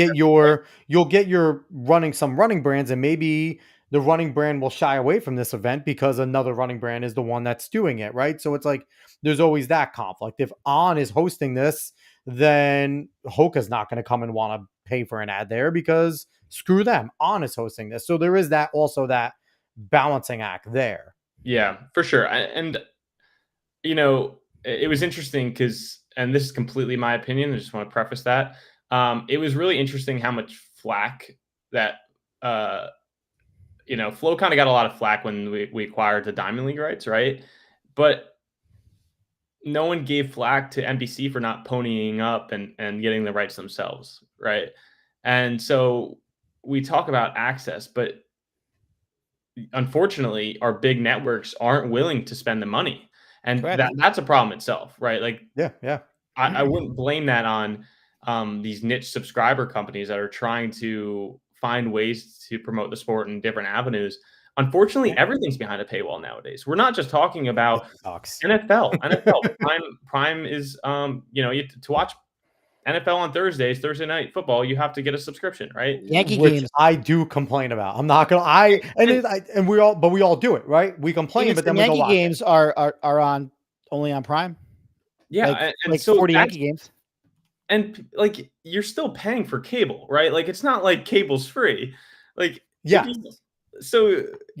[SPEAKER 1] get your running brands, and maybe the running brand will shy away from this event because another running brand is the one that's doing it, right? So it's like there's always that conflict. If On is hosting this, then Hoka's not going to come and want to pay for an ad there because screw them. On is hosting this. So there is that balancing act there.
[SPEAKER 3] Yeah, for sure. And it was interesting because, and this is completely my opinion, I just want to preface that. It was really interesting how much flack that, Flow kind of got a lot of flack when we acquired the Diamond League rights, right? But no one gave flack to NBC for not ponying up and getting the rights themselves, right? And so we talk about access, but unfortunately, our big networks aren't willing to spend the money. And that's a problem itself, right? Like,
[SPEAKER 1] yeah.
[SPEAKER 3] I wouldn't blame that on these niche subscriber companies that are trying to find ways to promote the sport in different avenues. Unfortunately, everything's behind a paywall nowadays. We're not just talking about NFL. Prime is, to watch NFL on Thursday night football, you have to get a subscription, right?
[SPEAKER 2] Yankee
[SPEAKER 1] Which
[SPEAKER 2] games
[SPEAKER 1] I do complain about. I'm not gonna. We all do it, right? We complain, but then we go watch
[SPEAKER 2] games
[SPEAKER 1] it.
[SPEAKER 2] are on only on Prime.
[SPEAKER 3] Yeah,
[SPEAKER 2] like so 40 Yankee games,
[SPEAKER 3] and like you're still paying for cable, right? Like, it's not like cable's free. Like,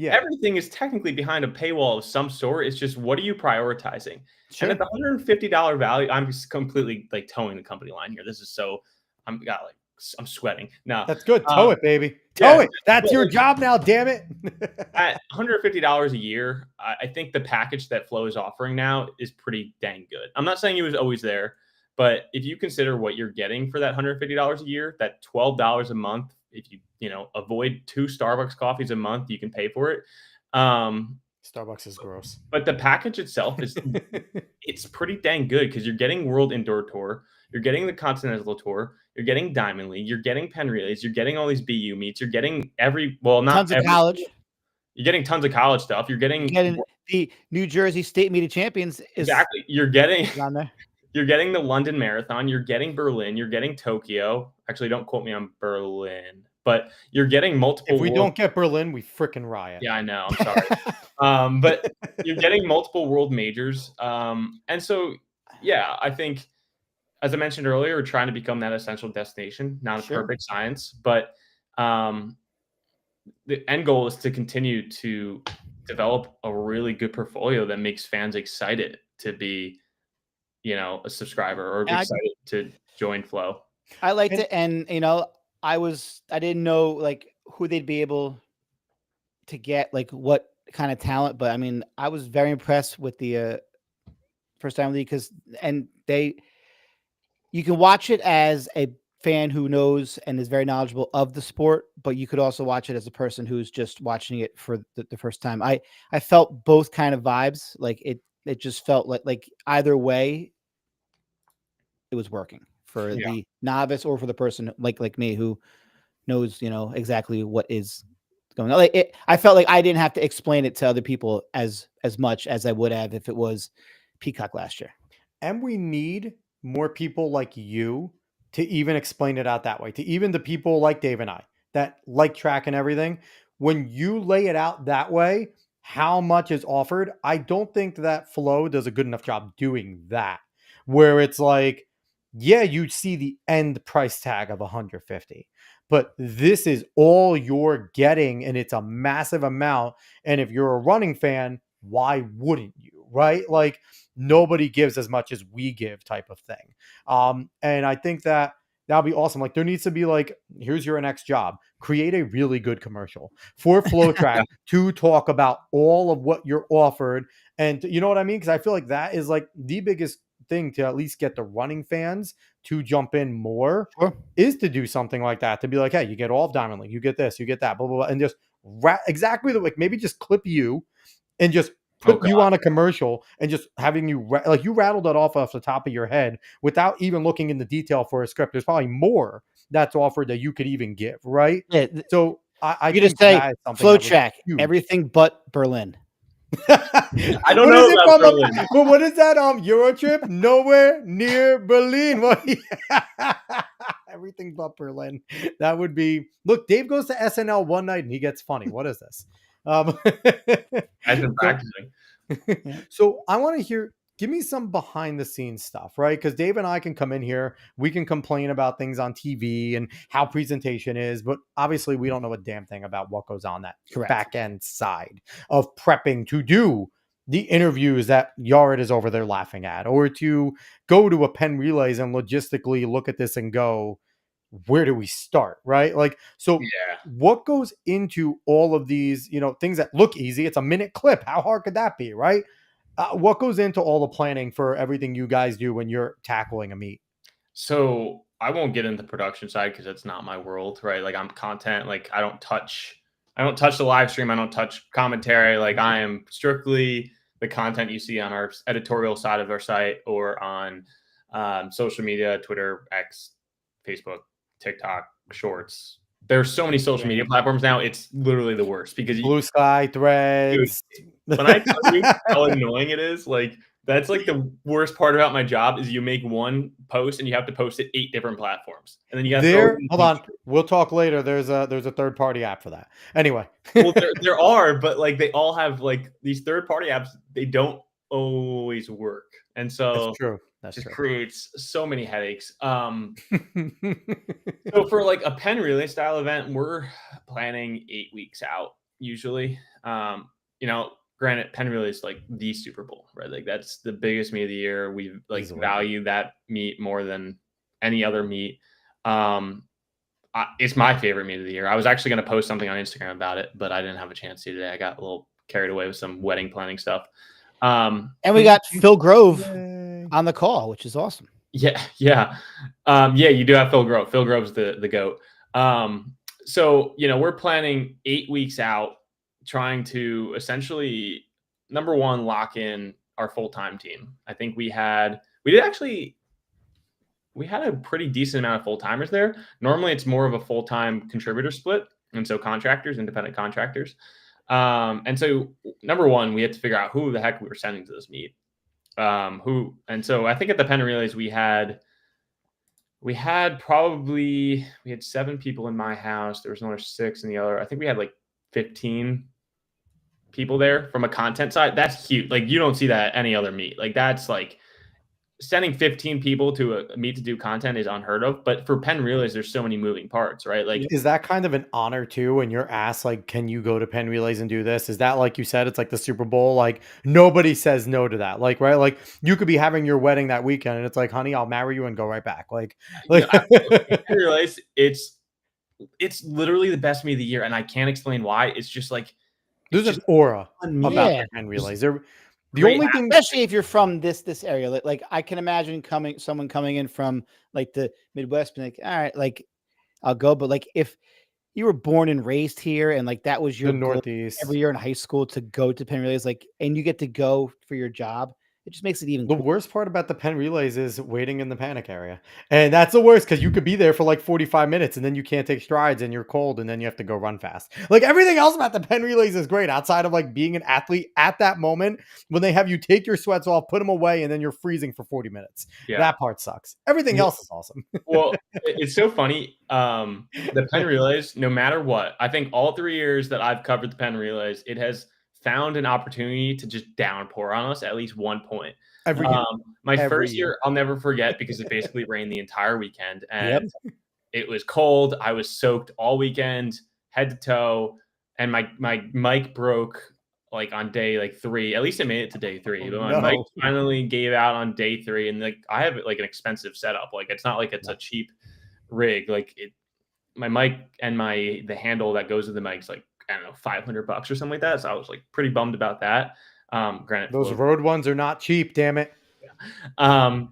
[SPEAKER 3] everything is technically behind a paywall of some sort. It's just, what are you prioritizing? Sure. And at the $150 value, I'm just completely like towing the company line here. This is so I'm sweating. No,
[SPEAKER 1] that's good. Tow it, baby. Tow it. That's your job now, damn it.
[SPEAKER 3] At $150 a year, I think the package that Flo is offering now is pretty dang good. I'm not saying it was always there, but if you consider what you're getting for that $150 a year, that $12 a month, if you avoid 2 Starbucks coffees a month, you can pay for it.
[SPEAKER 1] Starbucks is gross.
[SPEAKER 3] But the package itself is it's pretty dang good because you're getting World Indoor Tour, you're getting the Continental Tour, you're getting Diamond League, you're getting Penn Relays, you're getting all these BU meets, you're getting
[SPEAKER 2] tons of college.
[SPEAKER 3] You're getting tons of college stuff. You're getting
[SPEAKER 2] the New Jersey State Meet of Champions.
[SPEAKER 3] Exactly. You're getting
[SPEAKER 2] on there.
[SPEAKER 3] You're getting the London Marathon. You're getting Berlin. You're getting Tokyo. Actually, don't quote me on Berlin, but you're getting multiple.
[SPEAKER 1] If we don't get Berlin, we freaking riot.
[SPEAKER 3] Yeah, I know. I'm sorry. But you're getting multiple world majors. And so, yeah, I think, as I mentioned earlier, we're trying to become that essential destination, not a perfect science, but the end goal is to continue to develop a really good portfolio that makes fans excited to be, a subscriber or excited to join Flow.
[SPEAKER 2] I liked it. And, I didn't know like who they'd be able to get, like what kind of talent, but I mean, I was very impressed with the first time league you can watch it as a fan who knows and is very knowledgeable of the sport, but you could also watch it as a person who's just watching it for the first time. I felt both kind of vibes. Like it just felt like either way it was working for the novice or for the person like me who knows, exactly what is going on. I felt like I didn't have to explain it to other people as much as I would have if it was Peacock last year.
[SPEAKER 1] And we need more people like you to even explain it out that way, to even the people like Dave and I that like track and everything. When you lay it out that way, how much is offered, I don't think that Flow does a good enough job doing that, where it's like, yeah, you see the end price tag of 150, but this is all you're getting and it's a massive amount. And if you're a running fan, why wouldn't you, right? Like nobody gives as much as we give type of thing. And I think that that'll be awesome. Like there needs to be like, here's your next job, create a really good commercial for FloTrack to talk about all of what you're offered. And you know what I mean? Cause I feel like that is like the biggest thing to at least get the running fans to jump in more is to do something like that, to be like, hey, you get all of Diamond League, you get this, you get that, blah, blah, blah. And just exactly like maybe just clip you and just put you on a commercial and just having you like you rattled it off the top of your head without even looking in the detail for a script. There's probably more that's offered that you could even give, right?
[SPEAKER 2] Yeah,
[SPEAKER 1] so I
[SPEAKER 2] you just say FloTrack, everything but Berlin.
[SPEAKER 3] I don't know about Berlin.
[SPEAKER 1] But what is that? Euro trip? Nowhere near Berlin. Well, everything but Berlin. That would be. Look, Dave goes to SNL one night and he gets funny. What is this?
[SPEAKER 3] I've been practicing.
[SPEAKER 1] So I want to hear. Give me some behind the scenes stuff, right? Because Dave and I can come in here, we can complain about things on TV and how presentation is, but obviously we don't know a damn thing about what goes on that back end side of prepping to do the interviews that Yard is over there laughing at, or to go to a Penn Relays and logistically look at this and go, where do we start, right? Like, so what goes into all of these, things that look easy? It's a minute clip. How hard could that be, right? What goes into all the planning for everything you guys do when you're tackling a meet?
[SPEAKER 3] So I won't get into the production side because it's not my world, right? Like I'm content, like I don't touch the live stream. I don't touch commentary. Like I am strictly the content you see on our editorial side of our site or on social media, Twitter, X, Facebook, TikTok, Shorts. There's so many social media platforms now. It's literally the worst because
[SPEAKER 1] Blue Sky, Threads.
[SPEAKER 3] Dude, when I tell you how annoying it is, like that's like the worst part about my job is you make one post and you have to post it 8 different platforms, and then you got
[SPEAKER 1] hold on. We'll talk later. There's a third party app for that. Anyway,
[SPEAKER 3] well, there are, but like they all have like these third party apps. They don't always work, and so
[SPEAKER 1] that's true.
[SPEAKER 3] That just creates so many headaches. So for like a Penn Relay style event, we're planning 8 weeks out usually. Granted, Penn Relay is like the Super Bowl, right? Like that's the biggest meet of the year. We like value that meet more than any other meet. It's my favorite meet of the year. I was actually going to post something on Instagram about it, but I didn't have a chance to today. I got a little carried away with some wedding planning stuff.
[SPEAKER 2] And we got Phil Grove on the call, which is awesome.
[SPEAKER 3] Yeah. You do have Phil Grove. Phil Grove's the GOAT. So, we're planning 8 weeks out, trying to essentially, number one, lock in our full-time team. I think we had a pretty decent amount of full-timers there. Normally it's more of a full-time contributor split. And so independent contractors. And so number one, we had to figure out who the heck we were sending to this meet. And so I think at the Penn Relays, we had 7 people in my house. There was another 6 in the other. I think we had like 15 people there from a content side. That's huge. Like, you don't see that at any other meet. Like, that's like, sending 15 people to a meet to do content is unheard of. But for Penn Relays, there's so many moving parts, right? Like,
[SPEAKER 1] is that kind of an honor too when you're asked, like, can you go to Penn Relays and do this? Is that, like you said, it's like the Super Bowl? Like, nobody says no to that. Like, right? Like, you could be having your wedding that weekend and it's like, honey, I'll marry you and go right back. Like
[SPEAKER 3] Penn Relays, it's literally the best meet of the year. And I can't explain why. It's just like,
[SPEAKER 1] there's an aura about the Penn Relays. The only thing,
[SPEAKER 2] especially if you're from this area, like I can imagine someone coming in from like the Midwest, being like, all right, like I'll go. But like if you were born and raised here and like that was your
[SPEAKER 1] the Northeast
[SPEAKER 2] every year in high school to go to Penn Relays, like, and you get to go for your job, it just makes it even
[SPEAKER 1] the worst part about the Penn Relays is waiting in the panic area. And that's the worst, because you could be there for like 45 minutes and then you can't take strides and you're cold and then you have to go run fast. Like, everything else about the Penn Relays is great outside of like being an athlete at that moment when they have you take your sweats off, put them away, and then you're freezing for 40 minutes. Yeah. That part sucks. Everything else is awesome.
[SPEAKER 3] Well, it's so funny. The Penn Relays, no matter what, I think all 3 years that I've covered the Penn Relays, it has found an opportunity to just downpour on us at least one point. My first year, I'll never forget, because it basically rained the entire weekend and it was cold. I was soaked all weekend, head to toe, and my mic broke like on day like 3. At least it made it to day 3. But my mic finally gave out on day 3, and like I have like an expensive setup. Like, it's not like it's a cheap rig. Like, my mic and the handle that goes with the mic's like, I don't know, $500 or something like that. So I was like pretty bummed about that. Granted,
[SPEAKER 1] those road ones are not cheap, damn it.
[SPEAKER 3] And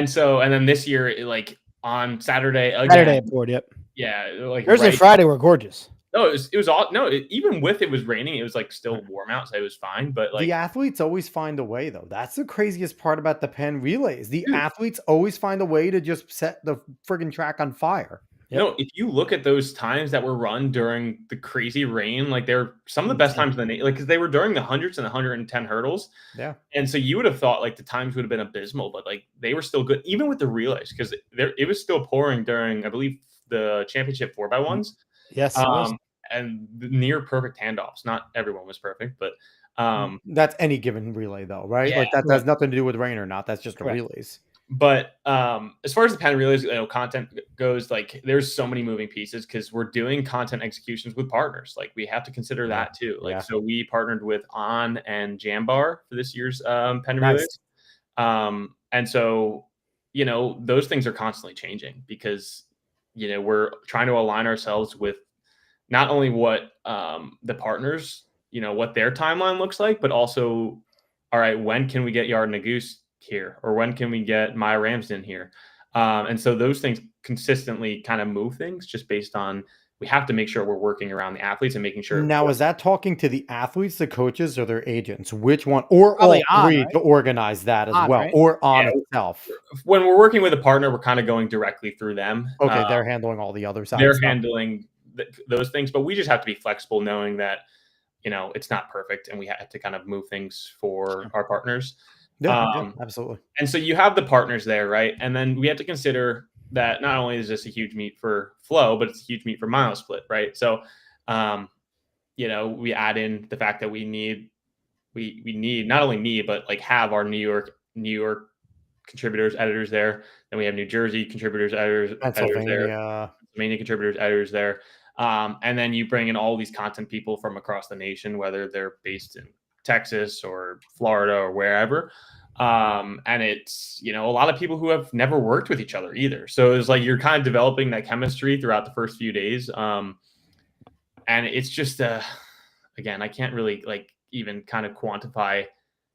[SPEAKER 3] then this year, like on Saturday again.
[SPEAKER 2] Saturday board, yep.
[SPEAKER 3] Yeah, like
[SPEAKER 2] Thursday, Friday were gorgeous.
[SPEAKER 3] No, it was all even with it was raining, it was like still warm out, so it was fine. But like,
[SPEAKER 1] the athletes always find a way, though. That's the craziest part about the Penn Relays. The athletes always find a way to just set the friggin' track on fire.
[SPEAKER 3] If you look at those times that were run during the crazy rain, like they're some of the best times in the like, because they were during the 100s and 110 hurdles.
[SPEAKER 1] Yeah.
[SPEAKER 3] And so you would have thought like the times would have been abysmal, but like they were still good, even with the relays, because it was still pouring during, I believe, the championship 4x1s.
[SPEAKER 2] Yes.
[SPEAKER 3] And the near perfect handoffs. Not everyone was perfect, but
[SPEAKER 1] that's any given relay, though, right? Like that has nothing to do with rain or not. That's just the relays.
[SPEAKER 3] But as far as the Penn Relays content goes, like there's so many moving pieces because we're doing content executions with partners. Like we have to consider that too. Like so we partnered with On and Jambar for this year's Penn Relays. And so, those things are constantly changing because, we're trying to align ourselves with not only what the partners, what their timeline looks like, but also, all right, when can we get Yard and a Goose here, or when can we get Maya Ramsden here? And so those things consistently kind of move things just based on, we have to make sure we're working around the athletes and making sure.
[SPEAKER 1] Now, is that talking to the athletes, the coaches, or their agents? Which one, or all three, to organize that as well, right? Or On itself?
[SPEAKER 3] When we're working with a partner, we're kind of going directly through them.
[SPEAKER 1] Okay, they're handling all the other sides.
[SPEAKER 3] They're handling those things, but we just have to be flexible, knowing that it's not perfect, and we have to kind of move things for our partners.
[SPEAKER 1] Yeah, absolutely.
[SPEAKER 3] And so you have the partners there, right? And then we have to consider that not only is this a huge meet for Flow, but it's a huge meet for Mile Split, right? So, we add in the fact that we need not only me, but like have our New York contributors, editors there. Then we have New Jersey contributors, editors there. Pennsylvania contributors, editors there. And then you bring in all these content people from across the nation, whether they're based in Texas or Florida or wherever. And it's, a lot of people who have never worked with each other either. So it's like you're kind of developing that chemistry throughout the first few days. And it's just, again, I can't really like even kind of quantify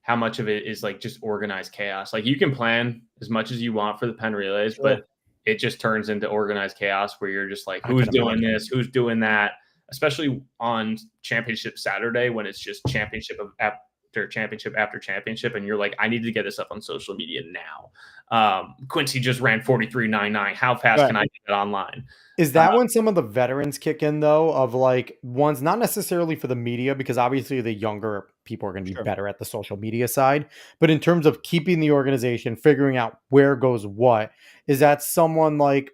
[SPEAKER 3] how much of it is like just organized chaos. Like you can plan as much as you want for the pen relays, but it just turns into organized chaos where you're just like, who's doing this? Who's doing that? Especially on championship Saturday when it's just championship after championship after championship. And you're like, I need to get this up on social media now. Quincy just ran 43.99. How fast can I get it online?
[SPEAKER 1] Is that when some of the veterans kick in, though, of like ones not necessarily for the media, because obviously the younger people are going to be better at the social media side, but in terms of keeping the organization, figuring out where goes what, is that someone like,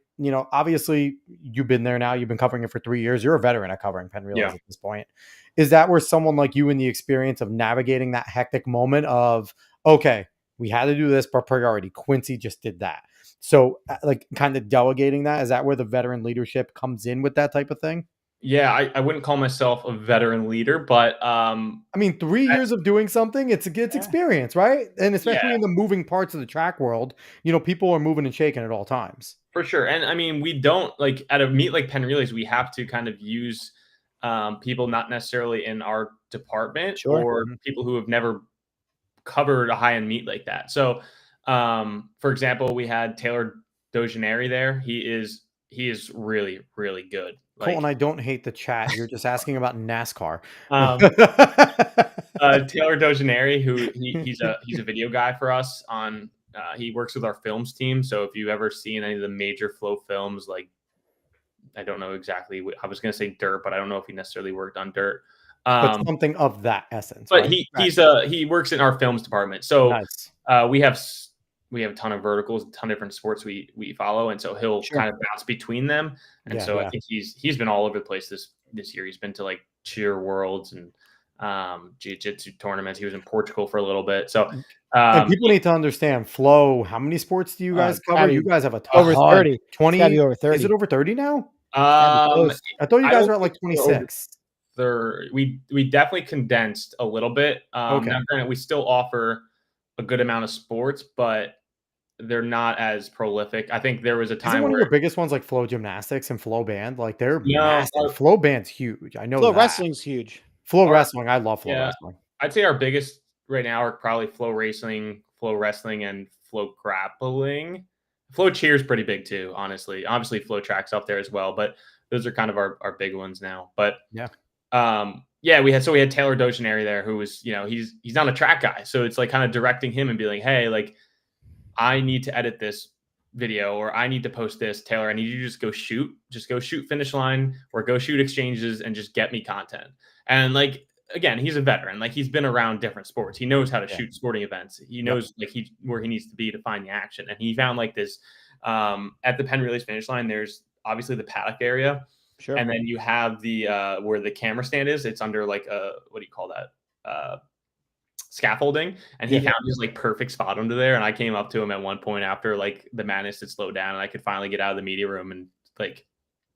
[SPEAKER 1] obviously you've been there now, you've been covering it for 3 years, you're a veteran at covering pen relays at this point. Is that where someone like you in the experience of navigating that hectic moment of, okay, we had to do this, but priority, Quincy just did that. So like kind of delegating that, is that where the veteran leadership comes in with that type of thing?
[SPEAKER 3] Yeah, I wouldn't call myself a veteran leader, but
[SPEAKER 1] I mean, 3 years of doing something, it's experience, right? And especially in the moving parts of the track world, people are moving and shaking at all times.
[SPEAKER 3] For sure. And I mean, we don't like at a meet like Pen Relays, we have to kind of use people not necessarily in our department or people who have never covered a high-end meet like that. So for example, we had Taylor Dojanary there. He is really, really good.
[SPEAKER 1] Colton, I don't hate the chat. You're just asking about NASCAR.
[SPEAKER 3] Taylor Dojanary, who he's a video guy for us on. He works with our films team. So if you've ever seen any of the major Flow films, like I don't know exactly. I was going to say Dirt, but I don't know if he necessarily worked on Dirt.
[SPEAKER 1] But something of that essence.
[SPEAKER 3] But
[SPEAKER 1] right?
[SPEAKER 3] he works in our films department. So
[SPEAKER 1] nice.
[SPEAKER 3] We have a ton of verticals, a ton of different sports we follow, and so he'll kind of bounce between them. And I think he's been all over the place this year. He's been to like cheer worlds and jiu-jitsu tournaments. He was in Portugal for a little bit. So
[SPEAKER 1] and people need to understand Flow. How many sports do you guys cover? You guys have a ton.
[SPEAKER 2] Over 30.
[SPEAKER 1] 20.
[SPEAKER 2] It's be over 30.
[SPEAKER 1] Is it over 30 now?
[SPEAKER 3] I
[SPEAKER 1] thought you guys were at like 26.
[SPEAKER 3] We definitely condensed a little bit. Now, granted, we still offer a good amount of sports, but they're not as prolific. I think there was a time
[SPEAKER 1] Isn't one
[SPEAKER 3] where
[SPEAKER 1] of your biggest ones like Flow Gymnastics and Flow Band, like they're massive. Flow Band's huge. I know
[SPEAKER 2] Flow Wrestling's huge.
[SPEAKER 1] Flow Wrestling, I love Flow Wrestling.
[SPEAKER 3] I'd say our biggest right now are probably Flow Racing, Flow Wrestling, and Flow Grappling. Flow Cheer's pretty big too, honestly. Obviously, FloTrack's up there as well, but those are kind of our big ones now. But we had Taylor Dojanary there, who was he's not a track guy, so it's like kind of directing him and be like, hey, like I need to edit this video or I need to post this. Taylor, I need you to just go shoot finish line or go shoot exchanges and just get me content. And like again, he's a veteran. Like he's been around different sports. He knows how to shoot sporting events. He knows like where he needs to be to find the action. And he found like this at the Pen Relays finish line. There's obviously the paddock area. Sure. And then you have the where the camera stand is. It's under like a what do you call that? Scaffolding, and he found his like perfect spot under there. And I came up to him at one point after like the madness had slowed down, and I could finally get out of the media room and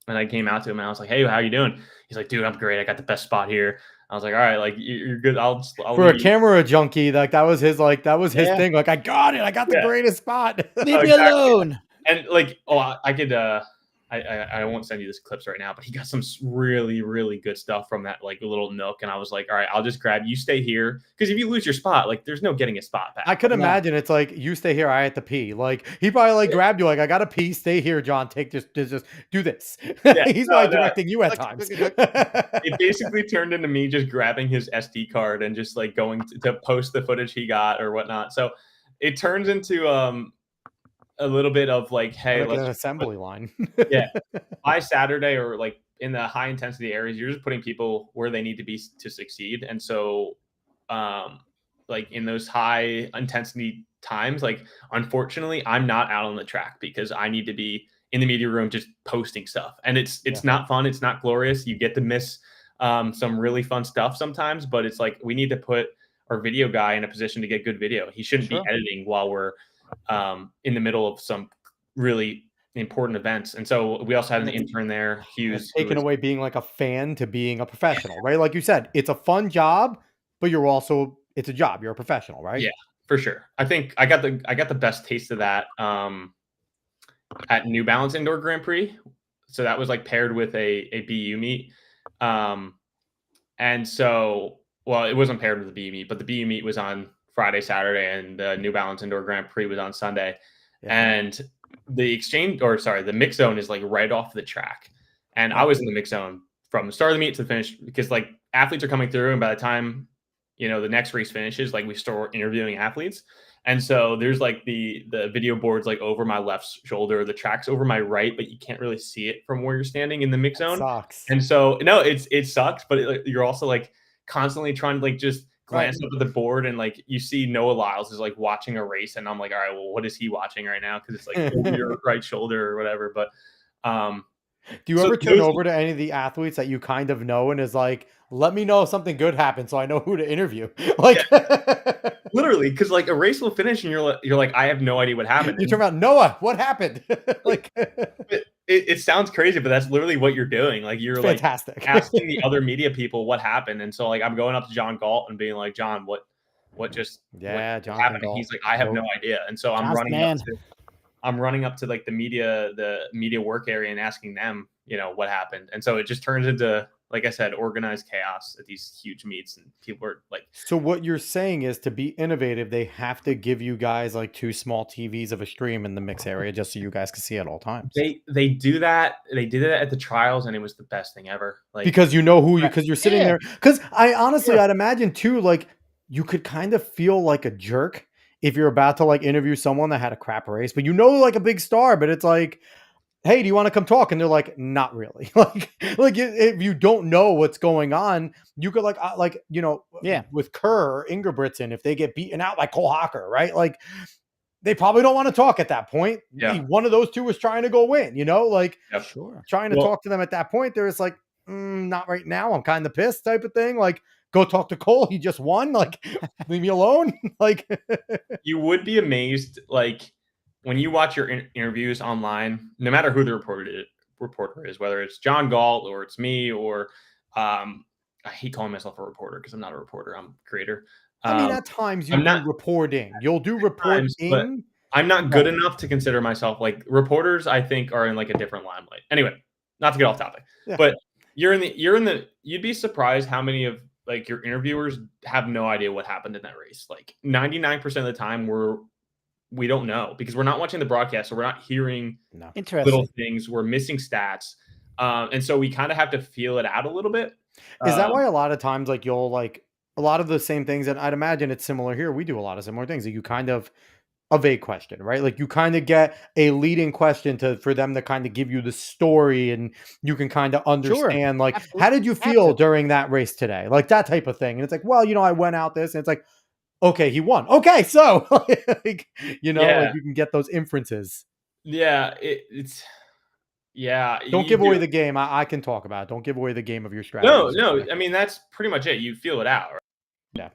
[SPEAKER 3] I came out to him and I was like, "Hey, how you doing?" He's like, "Dude, I'm great. I got the best spot here." I was like, "All right, like you're good. I'll
[SPEAKER 1] for a camera junkie, like that was his thing. Like I got it. I got the greatest spot.
[SPEAKER 2] Leave me alone."
[SPEAKER 3] And like, I could. I won't send you this clips right now, but he got some really, really good stuff from that like little nook. And I was like, all right, I'll just grab you, stay here. Because if you lose your spot, like there's no getting a spot back.
[SPEAKER 1] I could imagine it's like, you stay here, I have to pee. Like he probably like grabbed you, like, I gotta pee, stay here, John, take this, just do this. He's probably directing you at times.
[SPEAKER 3] It basically turned into me just grabbing his SD card and just like going to post the footage he got or whatnot. So it turns into a little bit of like, hey,
[SPEAKER 1] like
[SPEAKER 3] let's
[SPEAKER 1] an assembly line.
[SPEAKER 3] By Saturday or like in the high intensity areas, you're just putting people where they need to be to succeed. And so like in those high intensity times, like unfortunately I'm not out on the track because I need to be in the media room just posting stuff. And it's not fun, it's not glorious. You get to miss some really fun stuff sometimes, but it's like we need to put our video guy in a position to get good video. He shouldn't be editing while we're in the middle of some really important events. And so we also had an intern there, Hughes,
[SPEAKER 1] taken away being like a fan to being a professional, right? Like you said, it's a fun job, but it's a job. You're a professional, right?
[SPEAKER 3] Yeah. For sure. I think I got the best taste of that at New Balance Indoor Grand Prix. So that was like paired with a BU meet. And so, well, it wasn't paired with the BU meet, but the BU meet was on Friday, Saturday, and the New Balance Indoor Grand Prix was on Sunday. Yeah. And the mix zone is like right off the track. And I was in the mix zone from the start of the meet to the finish, because like athletes are coming through, and by the time, the next race finishes, like we start interviewing athletes. And so there's like the video boards like over my left shoulder, the track's over my right, but you can't really see it from where you're standing in the mix zone.
[SPEAKER 1] Sucks.
[SPEAKER 3] And so no, it sucks, but you're also like constantly trying to like just glance up at the board, and like you see Noah Lyles is like watching a race, and I'm like, all right, well, what is he watching right now? Because it's like over your right shoulder or whatever. But
[SPEAKER 1] do you ever turn over to any of the athletes that you kind of know and is like, let me know if something good happened so I know who to interview? Like,
[SPEAKER 3] literally, because like a race will finish and you're like, I have no idea what happened.
[SPEAKER 1] You turn around, Noah, what happened? Like,
[SPEAKER 3] it sounds crazy, but that's literally what you're doing. Like you're
[SPEAKER 1] fantastic.
[SPEAKER 3] Like asking the other media people what happened. And so like I'm going up to John Galt and being like, John, what
[SPEAKER 1] John
[SPEAKER 3] happened? And he's like, I have no idea. And so I'm running up to like the media work area and asking them, what happened. And so it just turns into, like I said, organized chaos at these huge meets, and people are like. So
[SPEAKER 1] what you're saying is, to be innovative, they have to give you guys like 2 small TVs of a stream in the mix area just so you guys can see at all times.
[SPEAKER 3] They do that. They did it at the trials, and it was the best thing ever. Like,
[SPEAKER 1] because because you're sitting there. Because I honestly, I'd imagine too, like you could kind of feel like a jerk if you're about to like interview someone that had a crap race, but like a big star, but it's like, hey, do you want to come talk? And they're like, not really. like if you don't know what's going on, you could with Kerr or Ingebrigtsen, if they get beaten out by Cole Hocker, right? Like they probably don't want to talk at that point.
[SPEAKER 3] Yeah.
[SPEAKER 1] One of those two was trying to go win,
[SPEAKER 3] Sure.
[SPEAKER 1] Trying to talk to them at that point. There's like, not right now. I'm kind of pissed type of thing. Like, go talk to Cole. He just won. Like, leave me alone. Like,
[SPEAKER 3] you would be amazed. Like, when you watch your interviews online, no matter who the reporter is, whether it's John Galt or it's me or I hate calling myself a reporter because I'm not a reporter. I'm a creator.
[SPEAKER 1] I mean, at times you do reporting. You'll do reporting.
[SPEAKER 3] But I'm not good enough to consider myself like reporters. I think are in like a different limelight. Anyway, not to get off topic, but you'd be surprised how many of like your interviewers have no idea what happened in that race. Like 99% of the time we don't know because we're not watching the broadcast, so we're not hearing little things. We're missing stats. And so we kind of have to feel it out a little bit.
[SPEAKER 1] Is that why a lot of times like you'll like a lot of the same things, and I'd imagine it's similar here. We do a lot of similar things that you kind of a vague question, right? Like you kind of get a leading question for them to kind of give you the story, and you can kind of understand like, absolutely. How did you feel during that race today? Like that type of thing. And it's like, well, I went out this, and it's like, okay, he won. Okay, so like, like you can get those inferences.
[SPEAKER 3] Yeah,
[SPEAKER 1] Don't give away the game. I can talk about it. Don't give away the game of your strategy.
[SPEAKER 3] No. I mean, that's pretty much it. You feel it out, right?
[SPEAKER 1] Yeah.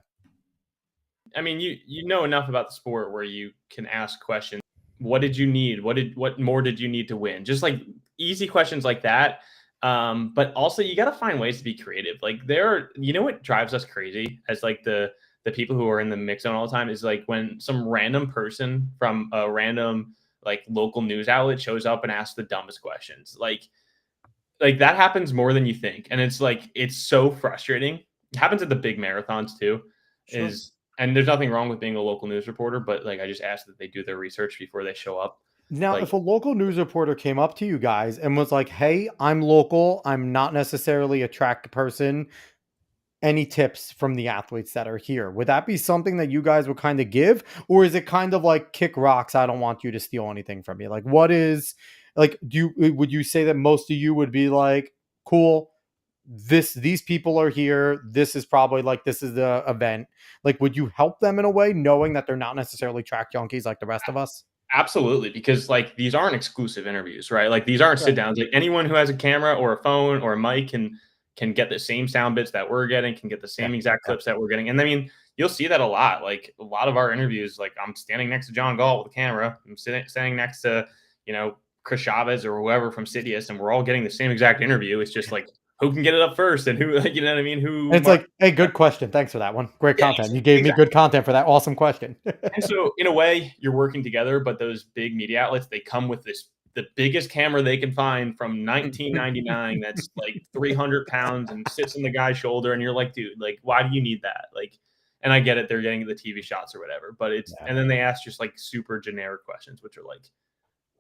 [SPEAKER 3] I mean, you know enough about the sport where you can ask questions. What did you need? What more did you need to win? Just like easy questions like that. But also you got to find ways to be creative. Like what drives us crazy as like the people who are in the mix zone all the time is like when some random person from a random like local news outlet shows up and asks the dumbest questions. Like that happens more than you think. And it's like, it's so frustrating. It happens at the big marathons too. Sure. And there's nothing wrong with being a local news reporter, but like, I just ask that they do their research before they show up.
[SPEAKER 1] Now, if a local news reporter came up to you guys and was like, hey, I'm local, I'm not necessarily a track person, any tips from the athletes that are here, would that be something that you guys would kind of give? Or is it kind of like kick rocks? I don't want you to steal anything from me. Like, what is like, would you say that most of you would be like, cool, these people are here. This is probably like, this is the event. Like, would you help them in a way knowing that they're not necessarily track junkies like the rest of us?
[SPEAKER 3] Absolutely. Because like, these aren't exclusive interviews, right? Like these aren't sit downs. Like anyone who has a camera or a phone or a mic can get the same sound bits that we're getting, can get the same exact clips that we're getting. And I mean, you'll see that a lot. Like a lot of our interviews, like I'm standing next to John Galt with a camera. I'm standing next to, Chris Chavez or whoever from Sidious, and we're all getting the same exact interview. It's just like who can get it up first and who, you know what I mean?
[SPEAKER 1] And it's like, hey, good question. Thanks for that one. Great
[SPEAKER 3] Yeah,
[SPEAKER 1] content. You gave me good content for that awesome question.
[SPEAKER 3] And so in a way, you're working together, but those big media outlets, they come with the biggest camera they can find from 1999 that's like 300 pounds and sits on the guy's shoulder, and you're like, dude, like, why do you need that? Like, and I get it, they're getting the TV shots or whatever, but and then they ask just like super generic questions, which are like,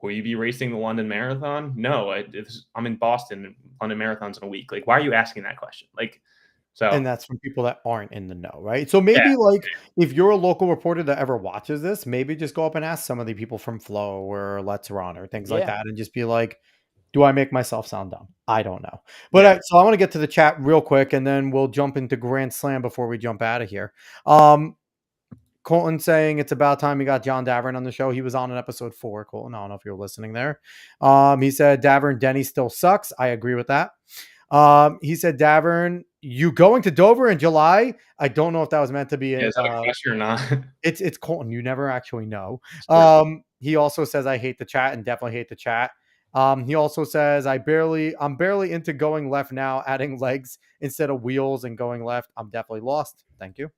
[SPEAKER 3] will you be racing the London Marathon? No, I'm in Boston. London Marathon's in a week. Like, why are you asking that question? Like, so.
[SPEAKER 1] And that's from people that aren't in the know, right? So maybe like if you're a local reporter that ever watches this, maybe just go up and ask some of the people from Flow or Let's Run or things like that, and just be like, do I make myself sound dumb? I don't know. But so I want to get to the chat real quick, and then we'll jump into Grand Slam before we jump out of here. Colton saying it's about time we got John Davern on the show. He was on in episode 4. Colton, I don't know if you're listening there. He said Davern Denny still sucks. I agree with that. He said Davern, you going to Dover in July? I don't know if that was meant to be
[SPEAKER 3] Is that a question or not?
[SPEAKER 1] It's Colton. You never actually know. He also says I hate the chat, and definitely hate the chat. He also says I'm barely into going left now, adding legs instead of wheels and going left. I'm definitely lost. Thank you.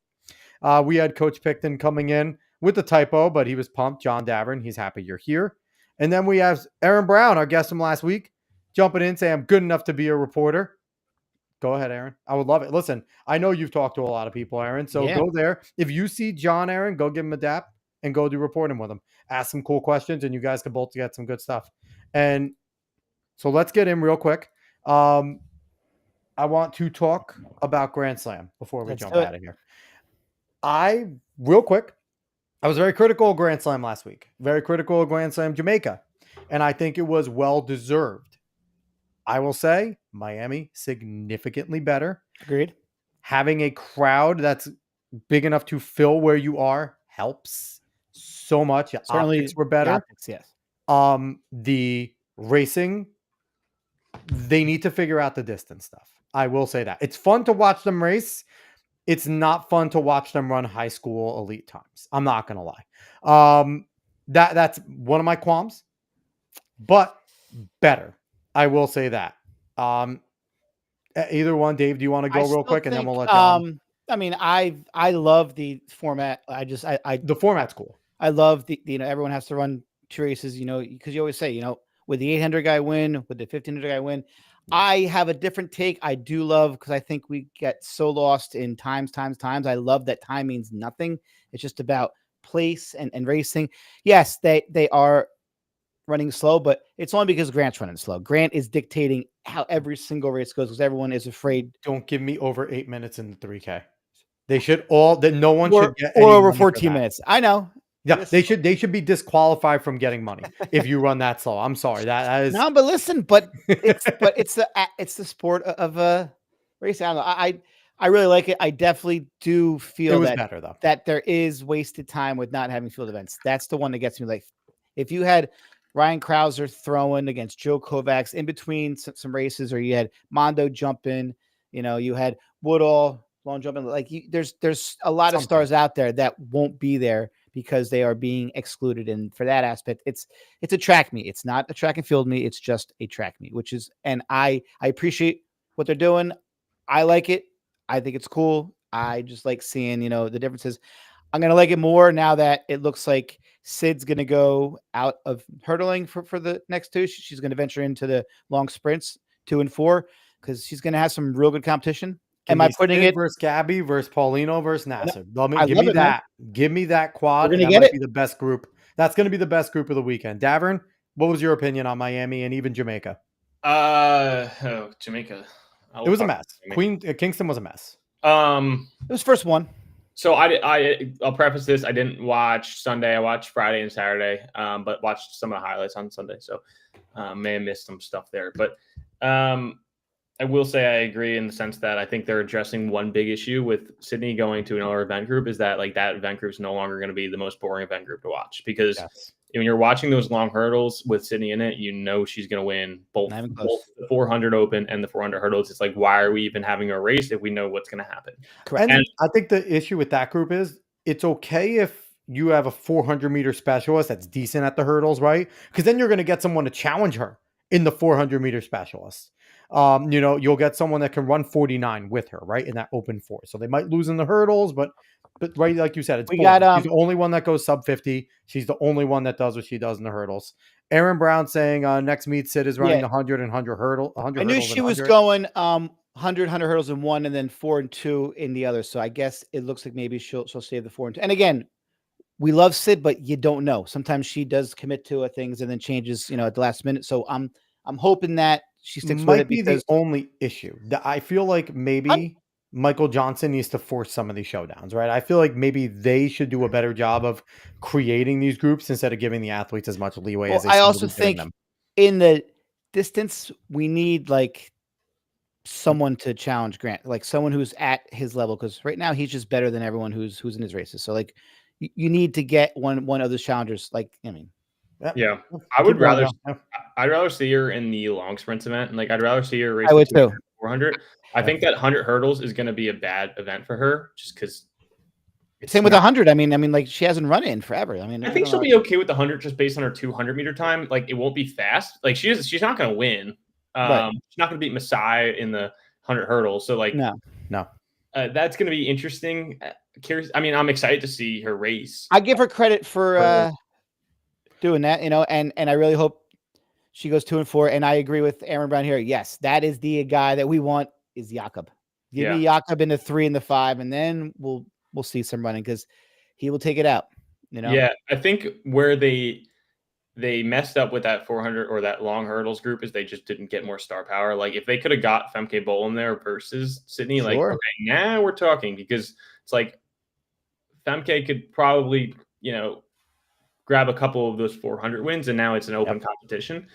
[SPEAKER 1] We had Coach Picton coming in with the typo, but he was pumped. John Davern, he's happy you're here. And then we have Aaron Brown, our guest from last week, jumping in, saying I'm good enough to be a reporter. Go ahead, Aaron. I would love it. Listen, I know you've talked to a lot of people, Aaron, so go there. If you see John, Aaron, go give him a dap and go do reporting with him. Ask some cool questions, and you guys can both get some good stuff. And so let's get in real quick. I want to talk about Grand Slam before we jump out of here. Real quick, I was very critical of Grand Slam last week. Very critical of Grand Slam Jamaica. And I think it was well-deserved. I will say Miami significantly better.
[SPEAKER 2] Agreed.
[SPEAKER 1] Having a crowd that's big enough to fill where you are helps so much.
[SPEAKER 2] Certainly,
[SPEAKER 1] optics were better.
[SPEAKER 2] Optics, yes.
[SPEAKER 1] The racing, they need to figure out the distance stuff. I will say that. It's fun to watch them race. It's not fun to watch them run high school elite times. I'm not going to lie. That's one of my qualms, but better. I will say that. Either one, Dave, do you want to go real quick and then we'll let John?
[SPEAKER 2] I mean, I love the format. The
[SPEAKER 1] format's cool.
[SPEAKER 2] I love the everyone has to run 2 races, because you always say, would the 800 guy win? Would the 1500 guy win? I have a different take. I do love, because I think we get so lost in times. I love that time means nothing. It's just about place and racing. Yes, they are running slow, but it's only because Grant's running slow. Grant is dictating how every single race goes because everyone is afraid.
[SPEAKER 1] Don't give me over 8 minutes in the 3K. They should no one should get
[SPEAKER 2] or over 14 minutes. I know.
[SPEAKER 1] Yeah, they should be disqualified from getting money if you run that slow. I'm sorry. That is
[SPEAKER 2] no, but listen, it's the sport of racing. I don't know. I really like it. I definitely do feel
[SPEAKER 1] better, though,
[SPEAKER 2] that there is wasted time with not having field events. That's the one that gets me. Like if you had Ryan Krauser throwing against Joe Kovacs in between some races, or you had Mondo jumping, you had Woodall long jumping. Like there's a lot of stars out there that won't be there because they are being excluded. And for that aspect, it's a track meet. It's not a track and field meet. It's just a track meet, and I appreciate what they're doing. I like it. I think it's cool. I just like seeing, the differences. I'm going to like it more now that it looks like Sid's going to go out of hurdling for the next 2. She's going to venture into the long sprints 2 and 4, because she's going to have some real good competition. Am I putting it
[SPEAKER 1] versus Gabby versus Paulino versus Nasser? Give me that quad.
[SPEAKER 2] And that
[SPEAKER 1] might be the best group. That's going to be the best group of the weekend. Davern, what was your opinion on Miami and even Jamaica?
[SPEAKER 3] Jamaica.
[SPEAKER 1] It was a mess. Kingston was a mess.
[SPEAKER 2] It was first one.
[SPEAKER 3] So I'll preface this. I didn't watch Sunday. I watched Friday and Saturday, but watched some of the highlights on Sunday. So may have missed some stuff there. But I will say I agree in the sense that I think they're addressing one big issue with Sydney going to another event group, is that like that event group is no longer going to be the most boring event group to watch, because when you're watching those long hurdles with Sydney in it, she's going to win both the 400 open and the 400 hurdles. It's like, why are we even having a race if we know what's going to happen?
[SPEAKER 1] Correct. And I think the issue with that group is it's okay if you have a 400-meter specialist that's decent at the hurdles, right? Because then you're going to get someone to challenge her in the 400-meter specialist. you'll get someone that can run 49 with her, right, in that open four. So they might lose in the hurdles, but right, like you said, it's
[SPEAKER 2] We
[SPEAKER 1] boring.
[SPEAKER 2] got
[SPEAKER 1] She's the only one that goes sub 50. She's the only one that does what she does in the hurdles. Aaron Brown saying next meet Sid is running
[SPEAKER 2] Yeah.
[SPEAKER 1] 100 and 100 hurdle. 100
[SPEAKER 2] I knew
[SPEAKER 1] hurdles
[SPEAKER 2] she
[SPEAKER 1] and
[SPEAKER 2] was
[SPEAKER 1] 100.
[SPEAKER 2] going 100 hurdles in one and then 4 and 2 in the other. So I guess it looks like maybe she'll save the 4 and 2. And again, we love Sid, but you don't know. Sometimes she does commit to things and then changes, at the last minute. So I'm hoping that she sticks with it,
[SPEAKER 1] Might be the
[SPEAKER 2] because
[SPEAKER 1] only issue. I feel like maybe Michael Johnson needs to force some of these showdowns, right? I feel like maybe they should do a better job of creating these groups instead of giving the athletes as much leeway as they
[SPEAKER 2] I
[SPEAKER 1] seem to
[SPEAKER 2] also
[SPEAKER 1] be giving
[SPEAKER 2] think
[SPEAKER 1] them.
[SPEAKER 2] in the distance, we need like someone to challenge Grant, like someone who's at his level, because right now he's just better than everyone who's in his races. So like you need to get one of those challengers. Like, I mean,
[SPEAKER 3] Yeah,
[SPEAKER 1] Keep going, yeah.
[SPEAKER 3] I'd rather see her in the long sprints event. Like, I'd rather see her race
[SPEAKER 2] I would
[SPEAKER 3] the
[SPEAKER 2] too.
[SPEAKER 3] 400. I think that 100 hurdles is going to be a bad event for her, just because.
[SPEAKER 2] Same with 100. I mean, like she hasn't run it in forever. I mean,
[SPEAKER 3] I think she'll be okay with the 100 just based on her 200-meter time. Like, it won't be fast. Like, she's not going to win.
[SPEAKER 2] Right.
[SPEAKER 3] She's not going to beat Masai in the 100 hurdles. So like,
[SPEAKER 2] no.
[SPEAKER 3] That's going to be interesting. Curious. I mean, I'm excited to see her race.
[SPEAKER 2] I give her credit for doing that, and I really hope she goes 2 and 4. And I agree with Aaron Brown here. Yes, that is the guy that we want, is Jakob. Give me Jakob in the 3 and the 5, and then we'll see some running, because he will take it out.
[SPEAKER 3] Yeah, I think where they messed up with that 400 or that long hurdles group is they just didn't get more star power. Like, if they could have got Femke Bol in there versus Sydney, like, okay, now we're talking, because it's like Femke could probably, grab a couple of those 400 wins, and now it's an open competition.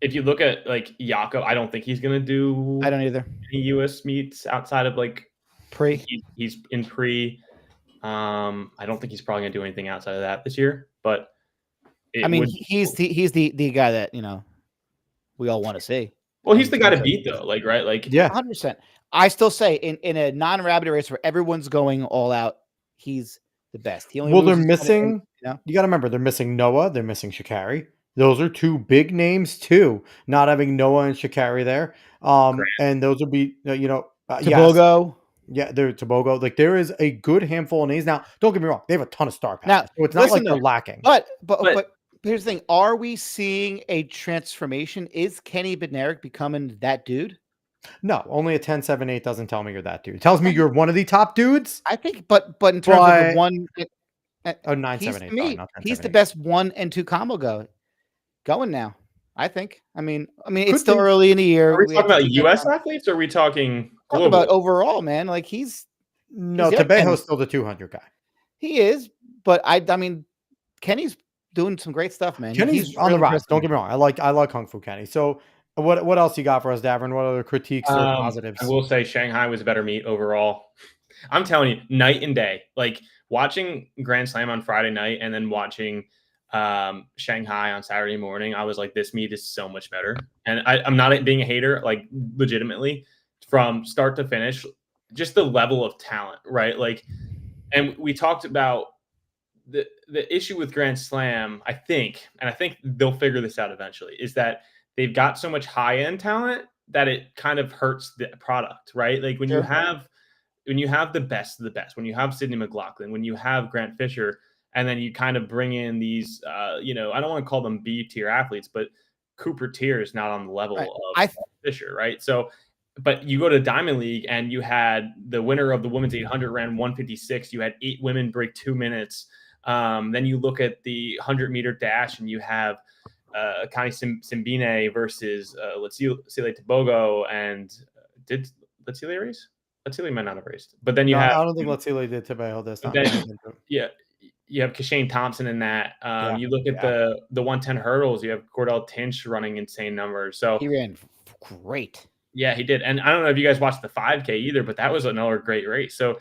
[SPEAKER 3] If you look at like Jakob, I don't think he's going to do.
[SPEAKER 2] I don't either.
[SPEAKER 3] Any U.S. meets outside of like
[SPEAKER 2] pre.
[SPEAKER 3] He's in pre. I don't think he's probably going to do anything outside of that this year. But
[SPEAKER 2] he's the guy that we all want to see.
[SPEAKER 3] Well, he's the guy to beat, though. Like, right? Like,
[SPEAKER 1] yeah,
[SPEAKER 2] 100%. I still say in a non-rabbit race where everyone's going all out, he's the best. He only
[SPEAKER 1] they're missing. You got to remember, they're missing Noah. They're missing Sha'Carri. Those are two big names too. Not having Noah and Sha'Carri there, and those will be
[SPEAKER 2] Tobogo.
[SPEAKER 1] Yes. Yeah, they're Tobogo. Like, there is a good handful of names. Now, don't get me wrong, they have a ton of star power.
[SPEAKER 2] Now,
[SPEAKER 1] so it's not like they're lacking.
[SPEAKER 2] But here's the thing: are we seeing a transformation? Is Kenny Bednarik becoming that dude?
[SPEAKER 1] No, only a 10.78 doesn't tell me you're that dude. It tells me you're one of the top dudes.
[SPEAKER 2] I think, but in terms of the one,
[SPEAKER 1] 9.78.
[SPEAKER 2] He's the best 1 and 2 combo going now. I think. I mean, it's still early in the year.
[SPEAKER 3] Are we talking about U.S. athletes, or are we talking global?
[SPEAKER 2] About overall, man? Like,
[SPEAKER 1] Tabejo's still the 200 guy.
[SPEAKER 2] He is, but I mean, Kenny's doing some great stuff, man.
[SPEAKER 1] Kenny's on the rise. Don't get me wrong. I like Kung Fu Kenny. So what else you got for us, Davern? What other critiques or positives?
[SPEAKER 3] I will say Shanghai was a better meet overall. I'm telling you, night and day. Like, watching Grand Slam on Friday night and then watching Shanghai on Saturday morning, I was like, this meet is so much better. And I'm not being a hater, like, legitimately, from start to finish, just the level of talent, right? Like, and we talked about the issue with Grand Slam, I think they'll figure this out eventually, is that they've got so much high-end talent that it kind of hurts the product, right? Like, when you have the best of the best, when you have Sydney McLaughlin, when you have Grant Fisher, and then you kind of bring in these, I don't want to call them B tier athletes, but Cooper tier is not on the level of Fisher, right? So, but you go to Diamond League and you had the winner of the women's 800 ran 156. You had 8 women break 2 minutes. Then you look at the 100-meter dash and you have Connie Simbine versus Letsile Tobogo. And did Letsile race? Letsile might not have raced. But then I
[SPEAKER 1] don't think Letsile did Tobogo this time.
[SPEAKER 3] Yeah. You have Kashane Thompson in that. You look at the 110 hurdles. You have Cordell Tinch running insane numbers. So
[SPEAKER 2] he ran great.
[SPEAKER 3] Yeah, he did. And I don't know if you guys watched the 5K either, but that was another great race. So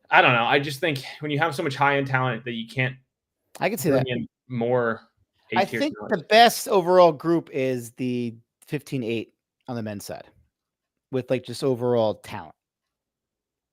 [SPEAKER 3] I don't know. I just think when you have so much high-end talent that you can't,
[SPEAKER 2] I can see that
[SPEAKER 3] in more.
[SPEAKER 2] I think the best overall group is the 15-8 on the men's side, with like just overall talent.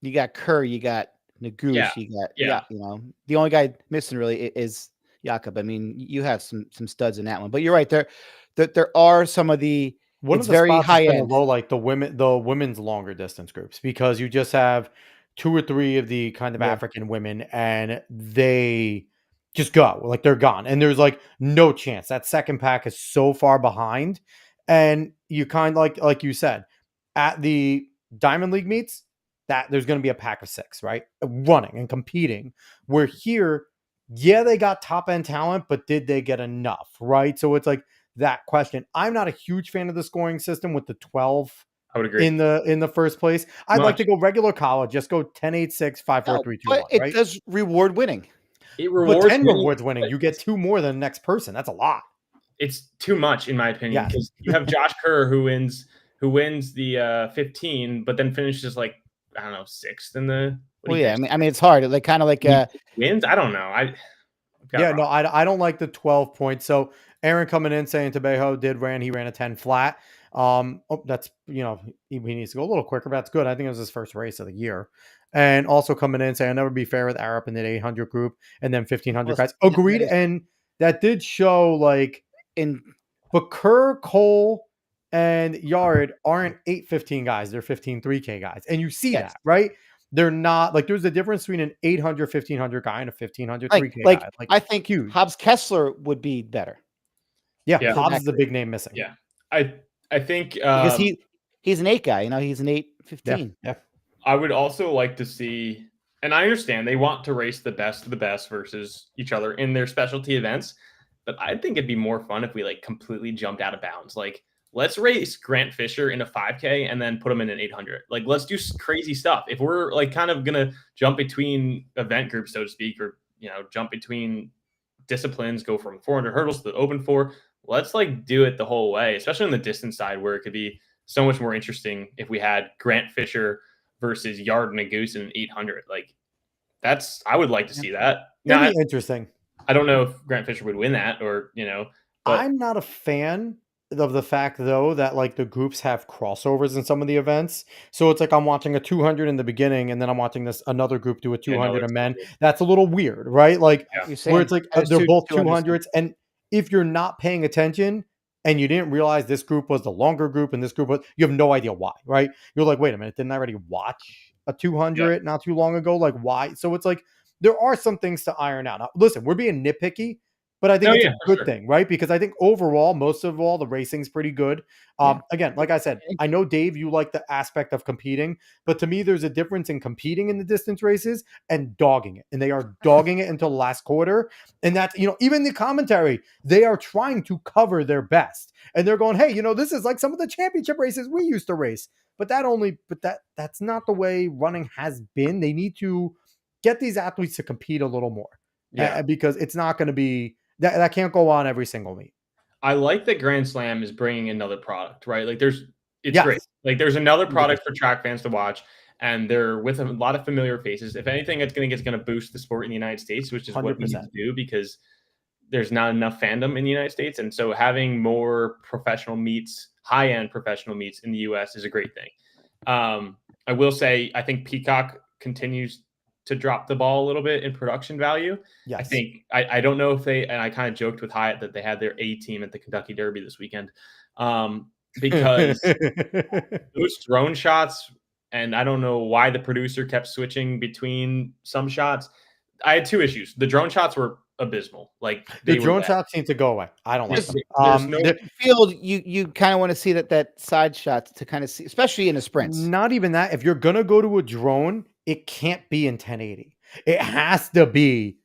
[SPEAKER 2] You got Kerr, you got Nagush, you got the only guy missing really is Jakob. I mean, you have some studs in that one, but you're right there. that there are some of the
[SPEAKER 1] One
[SPEAKER 2] it's
[SPEAKER 1] of the
[SPEAKER 2] very
[SPEAKER 1] spots that's
[SPEAKER 2] high
[SPEAKER 1] been
[SPEAKER 2] end.
[SPEAKER 1] low, like the women's longer distance groups, because you just have 2 or 3 of the kind of
[SPEAKER 2] Yeah.
[SPEAKER 1] African women, and they just go, like, they're gone, and there's, like, no chance. That second pack is so far behind, and you kind of like you said, at the Diamond League meets, that there's gonna be a pack of 6, right? Running and competing. Where here, yeah, they got top end talent, but did they get enough, right? So it's like that question. I'm not a huge fan of the scoring system with the 12
[SPEAKER 3] I would agree.
[SPEAKER 1] in the first place. I'd like to go regular college, just go 10, 8, 6, 5, 4,
[SPEAKER 2] No,
[SPEAKER 1] 3, 2,
[SPEAKER 2] but
[SPEAKER 1] 1,
[SPEAKER 2] it
[SPEAKER 1] right?
[SPEAKER 2] does reward winning.
[SPEAKER 3] It
[SPEAKER 1] But
[SPEAKER 3] rewards
[SPEAKER 1] 10
[SPEAKER 3] winning,
[SPEAKER 1] rewards winning.
[SPEAKER 3] but
[SPEAKER 1] You get 2 more than the next person. That's a lot.
[SPEAKER 3] it's too much in my opinion,
[SPEAKER 1] Yes.
[SPEAKER 3] because you have Josh Kerr who wins the 15, but then finishes like, I don't know, 6th in the
[SPEAKER 2] Well, yeah, I mean, it's hard. Like kind of like
[SPEAKER 3] wins. I don't know. I've got
[SPEAKER 1] Yeah,
[SPEAKER 3] wrong.
[SPEAKER 1] no, I don't like the 12 points. So Aaron coming in saying Tabejo he ran a 10 flat. That's, he needs to go a little quicker, but that's good. I think it was his first race of the year. And also coming in saying I'll never be fair with Arab in the 800 group and then 1500 guys.
[SPEAKER 2] yeah,
[SPEAKER 1] Agreed. And that did show like
[SPEAKER 2] in
[SPEAKER 1] but Kerr, Cole, and Yard aren't 815 guys. They're 15 3K guys. And you see
[SPEAKER 2] Yes.
[SPEAKER 1] that, right? They're not like there's a difference between an 800 1500 guy and a 1500
[SPEAKER 2] like
[SPEAKER 1] 3K
[SPEAKER 2] like
[SPEAKER 1] guy. Like
[SPEAKER 2] I think
[SPEAKER 1] huge.
[SPEAKER 2] Hobbs Kessler would be better.
[SPEAKER 1] Yeah,
[SPEAKER 3] Yeah.
[SPEAKER 1] Hobbs is the big name missing.
[SPEAKER 3] Yeah. I think
[SPEAKER 2] Because he's an 8 guy, he's an 815.
[SPEAKER 1] Yeah.
[SPEAKER 3] I would also like to see, and I understand they want to race the best of the best versus each other in their specialty events, but I think it'd be more fun if we like completely jumped out of bounds. Like, let's race Grant Fisher in a 5K and then put him in an 800. Like, let's do crazy stuff. If we're like kind of gonna jump between event groups, so to speak, or jump between disciplines, go from 400 hurdles to the open 4, let's like do it the whole way, especially on the distance side where it could be so much more interesting if we had Grant Fisher versus Yard and a Goose in an 800. Like, I would like to see that. Now,
[SPEAKER 1] It'd be interesting.
[SPEAKER 3] I don't know if Grant Fisher would win that but
[SPEAKER 1] I'm not a fan of the fact though that like the groups have crossovers in some of the events. So it's like I'm watching a 200 in the beginning and then I'm watching another group do a 200
[SPEAKER 3] it's
[SPEAKER 1] men.
[SPEAKER 3] weird.
[SPEAKER 1] That's a little weird, right? Like
[SPEAKER 3] Yeah.
[SPEAKER 1] where it's like they're both
[SPEAKER 2] 200s.
[SPEAKER 1] 200s, and if you're not paying attention and you didn't realize this group was the longer group and this group was, you have no idea why, right? You're like, wait a minute, didn't I already watch a 200 not too long ago? Like why? So it's like there are some things to iron out. Now, listen, we're being nitpicky, but I think it's a good thing, right? Because I think overall, most of all, the racing's pretty good. Again, like I said, I know, Dave, you like the aspect of competing, but to me, there's a difference in competing in the distance races and dogging it. And they are dogging it until the last quarter. And that's, even the commentary, they are trying to cover their best. And they're going, hey, this is like some of the championship races we used to race. But that's not the way running has been. They need to get these athletes to compete a little more. Yeah. Because it's not going to be, that can't go on every single meet.
[SPEAKER 3] I like that Grand Slam is bringing another product, right? Like it's great. Like there's another product for track fans to watch, and they're with a lot of familiar faces. If anything, it's going to boost the sport in the United States, which is 100%. What we need to do because there's not enough fandom in the United States. And so having more professional meets, high-end professional meets in the US is a great thing. I will say, I think Peacock continues to drop the ball a little bit in production value. Yes. I think I don't know if and I kind of joked with Hyatt that they had their A team at the Kentucky Derby this weekend. Because those drone shots, and I don't know why the producer kept switching between some shots. I had 2 issues. The drone shots were abysmal. Like
[SPEAKER 1] the drone shots need to go away. I don't like them.
[SPEAKER 3] There's no
[SPEAKER 2] field. You kind of want to see that side shot to kind of see, especially in the sprints.
[SPEAKER 1] Not even that. If you're gonna go to a drone, it can't be in 1080. It has to be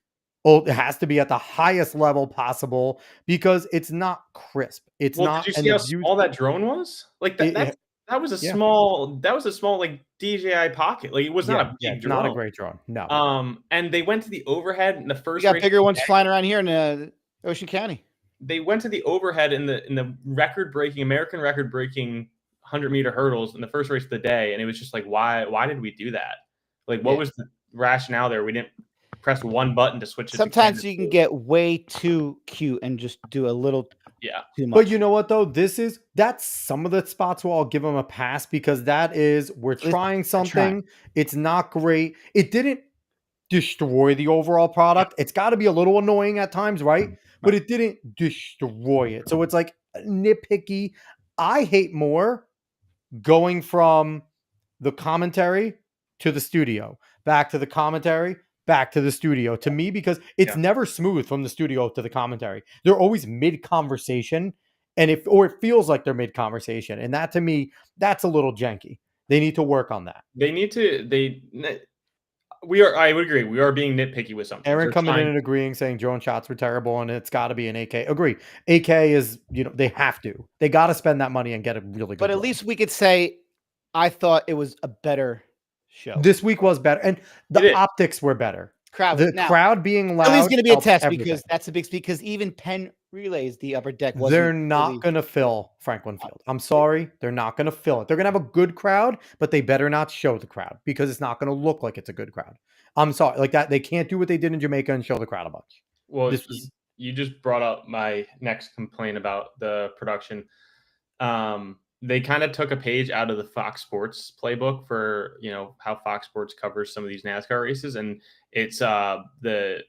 [SPEAKER 1] at the highest level possible because it's not crisp. It's not.
[SPEAKER 3] Did you see how small that drone was? Like that was a small like DJI Pocket. Like it was not a big drone.
[SPEAKER 1] Not a great drone. No.
[SPEAKER 3] And they went to the overhead in the first.
[SPEAKER 2] We got bigger ones flying around here in Ocean County.
[SPEAKER 3] They went to the overhead in the American record breaking 100-meter hurdles in the first race of the day, and it was just like, why did we do that? Like, what was the rationale there? We didn't press one button to switch it.
[SPEAKER 2] Sometimes you can get way too cute and just do a little too much.
[SPEAKER 1] But you know what though? That's some of the spots where I'll give them a pass because we're trying something. It's not great. It didn't destroy the overall product. It's got to be a little annoying at times, right? But it didn't destroy it. So it's like nitpicky. I hate more going from the commentary to the studio, back to the commentary, back to the studio. To me, because it's never smooth from the studio to the commentary. They're always mid conversation, and it feels like they're mid conversation, and that to me, that's a little janky. They need to work on that.
[SPEAKER 3] They need to. I would agree. We are being nitpicky with something.
[SPEAKER 1] Aaron coming in and agreeing, saying drone shots were terrible, and it's got to be an AK. Agree. AK is, they have to. They got to spend that money and get a really good.
[SPEAKER 2] But at least we could say, I thought it was a better show.
[SPEAKER 1] This week was better, and the optics were better. Crowd being loud.
[SPEAKER 2] It's going to be a test because that's a big speak. Because even Penn Relays, the upper deck,
[SPEAKER 1] they're not going to fill Franklin Field. I'm sorry, they're not going to fill it. They're going to have a good crowd, but they better not show the crowd because it's not going to look like it's a good crowd. I'm sorry, like that. They can't do what they did in Jamaica and show the crowd a bunch.
[SPEAKER 3] Well, you just brought up my next complaint about the production. They kind of took a page out of the Fox Sports playbook for, how Fox Sports covers some of these NASCAR races. And it's the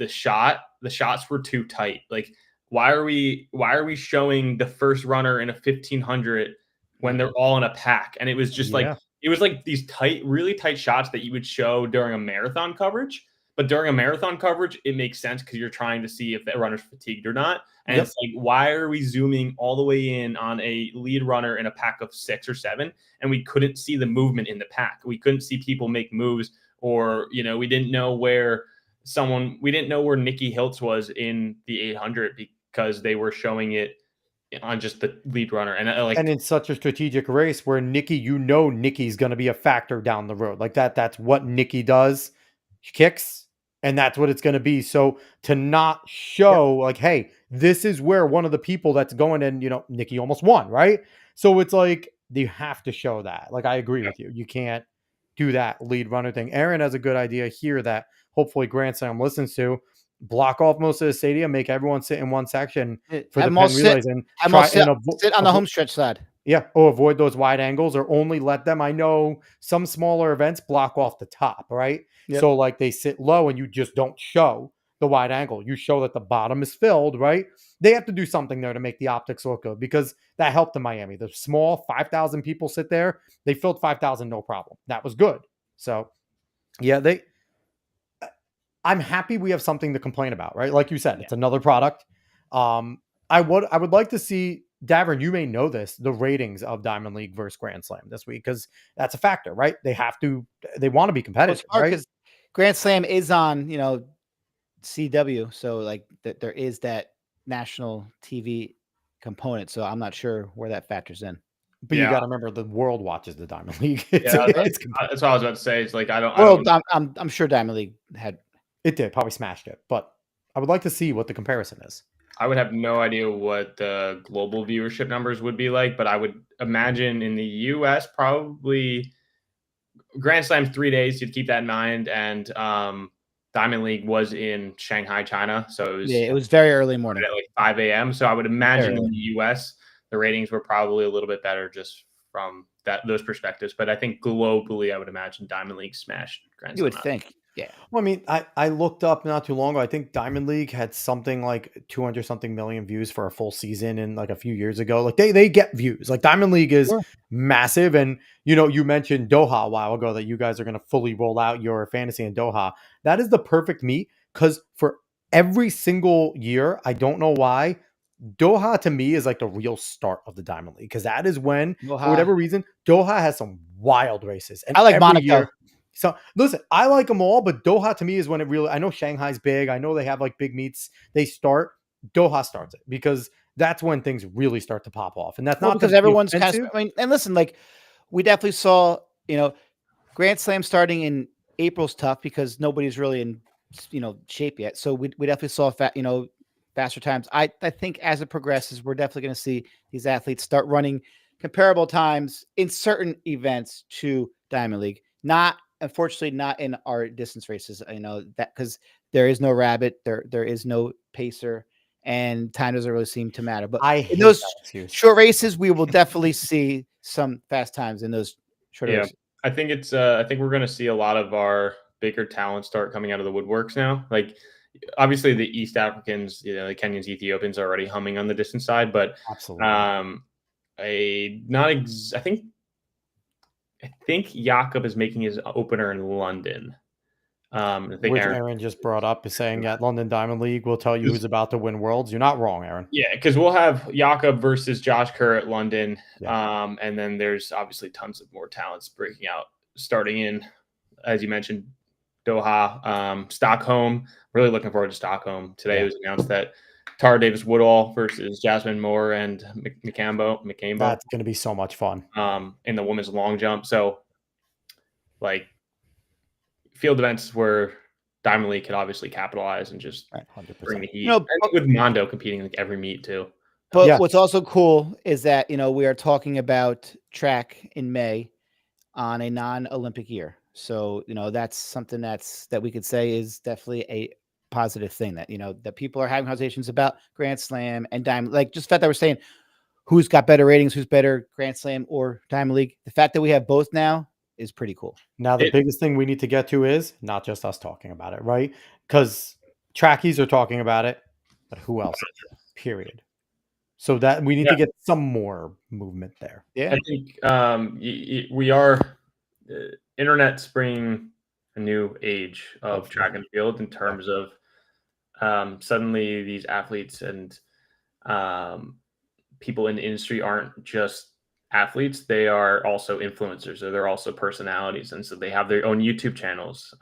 [SPEAKER 3] shots were too tight. Like, why are we showing the first runner in a 1500 when they're all in a pack? And it was just it was like these really tight shots that you would show during a marathon coverage. But during a marathon coverage, it makes sense because you're trying to see if the runner's fatigued or not. And it's like, why are we zooming all the way in on a lead runner in a pack of 6 or 7? And we couldn't see the movement in the pack. We couldn't see people make moves, or, we didn't know where Nikki Hiltz was in the 800 because they were showing it on just the lead runner. And
[SPEAKER 1] in such a strategic race where Nikki's going to be a factor down the road. Like that's what Nikki does. She kicks. And that's what it's going to be. So to not show like, hey, this is where one of the people that's going in, Nikki almost won, right? So it's like, you have to show that. Like, I agree with you. You can't do that lead runner thing. Aaron has a good idea here that hopefully Grand Slam listens to. Block off most of the stadium, make everyone sit in one section for the Penn Relays, and
[SPEAKER 2] sit on the home stretch side.
[SPEAKER 1] Yeah, or avoid those wide angles, or only let them. I know some smaller events block off the top, right? Yep. So like they sit low and you just don't show the wide angle. You show that the bottom is filled, right? They have to do something there to make the optics look good, because that helped in Miami. The small 5,000 people sit there. They filled 5,000, no problem. That was good. So yeah, I'm happy we have something to complain about, right? Like you said, it's another product. I would like to see, Davern, you may know this, the ratings of Diamond League versus Grand Slam this week, because that's a factor, right? They want to be competitive, right? Because
[SPEAKER 2] Grand Slam is on, CW, so like there is that national TV component. So I'm not sure where that factors in.
[SPEAKER 1] But you got to remember, the world watches the Diamond League.
[SPEAKER 3] That's what I was about to say. It's like
[SPEAKER 2] I'm sure Diamond League had.
[SPEAKER 1] It did, probably smashed it, but I would like to see what the comparison is.
[SPEAKER 3] I would have no idea what the global viewership numbers would be like, but I would imagine in the US, probably Grand Slam's 3 days. You'd keep that in mind. And Diamond League was in Shanghai, China. So
[SPEAKER 2] it was very early morning
[SPEAKER 3] at like 5 a.m. So I would imagine in the US, the ratings were probably a little bit better just from those perspectives. But I think globally, I would imagine Diamond League smashed Grand Slam.
[SPEAKER 2] You would think. Yeah.
[SPEAKER 1] Well, I mean, I looked up not too long ago. I think Diamond League had something like 200 something million views for a full season, and like a few years ago, like they get views. Like Diamond League is massive. And, you mentioned Doha a while ago that you guys are going to fully roll out your fantasy in Doha. That is the perfect meet, because for every single year, I don't know why, Doha to me is like the real start of the Diamond League, because that is when, for whatever reason, Doha has some wild races. And
[SPEAKER 2] I like Monaco.
[SPEAKER 1] So listen, I like them all, but Doha to me is when it really, I know Shanghai's big. I know they have like big meets. Doha starts it, because that's when things really start to pop off. And that's not
[SPEAKER 2] because everyone's kind of, and listen, like we definitely saw, Grand Slam starting in April's tough because nobody's really in, shape yet. So we definitely saw faster times. I think as it progresses, we're definitely going to see these athletes start running comparable times in certain events to Diamond League. Unfortunately, not in our distance races, that because there is no rabbit, there is no pacer, and time doesn't really seem to matter. But in those short races, we will definitely see some fast times in those short races.
[SPEAKER 3] I think we're going to see a lot of our bigger talent start coming out of the woodworks now. Like, obviously the East Africans, the Kenyans, Ethiopians are already humming on the distance side, but
[SPEAKER 1] Absolutely.
[SPEAKER 3] I think Jakob is making his opener in London. I think
[SPEAKER 1] Which Aaron just brought up, is saying at London Diamond League, we'll tell you who's about to win Worlds. You're not wrong, Aaron.
[SPEAKER 3] Yeah, because we'll have Jakob versus Josh Kerr at London.
[SPEAKER 1] Yeah.
[SPEAKER 3] And then there's obviously tons of more talents breaking out, starting in, as you mentioned, Doha, Stockholm. Really looking forward to Stockholm. Today it was announced that Tara Davis Woodall versus Jasmine Moore and McCambo.
[SPEAKER 1] That's going to be so much fun.
[SPEAKER 3] In the women's long jump. So, like, field events where Diamond League could obviously capitalize and just
[SPEAKER 1] 100%.
[SPEAKER 3] bring the heat. And with Mondo competing like every meet too.
[SPEAKER 2] But what's also cool is that, we are talking about track in May on a non-Olympic year. So, that's something that we could say is definitely a positive thing, that, that people are having conversations about Grand Slam and Diamond. Like, just the fact that we're saying who's got better ratings, who's better, Grand Slam or Diamond League. The fact that we have both now is pretty cool.
[SPEAKER 1] Now, the biggest thing we need to get to is not just us talking about it, right? Because trackies are talking about it, but who else? Period. So that we need to get some more movement there.
[SPEAKER 2] Yeah,
[SPEAKER 3] I think we are internet's bringing a new age of track and field in terms of suddenly these athletes and people in the industry aren't just athletes, they are also influencers, or they're also personalities, and so they have their own YouTube channels.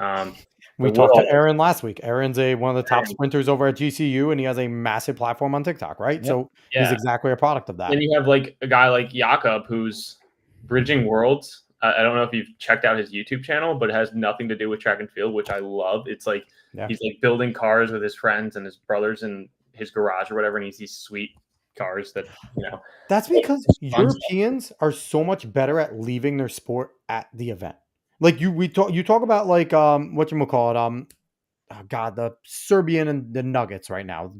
[SPEAKER 1] We talked to Aaron last week. Aaron's one of the top sprinters over at GCU, and he has a massive platform on TikTok, right? Yep. So he's exactly a product of that.
[SPEAKER 3] And you have like a guy like Jakob who's bridging worlds. I don't know if you've checked out his YouTube channel, but it has nothing to do with track and field, which I love. It's like he's like building cars with his friends and his brothers in his garage or whatever, and he's these sweet cars that
[SPEAKER 1] That's because Europeans are so much better at leaving their sport at the event. Like you talk about like whatchamacallit, the Serbian and the Nuggets right now.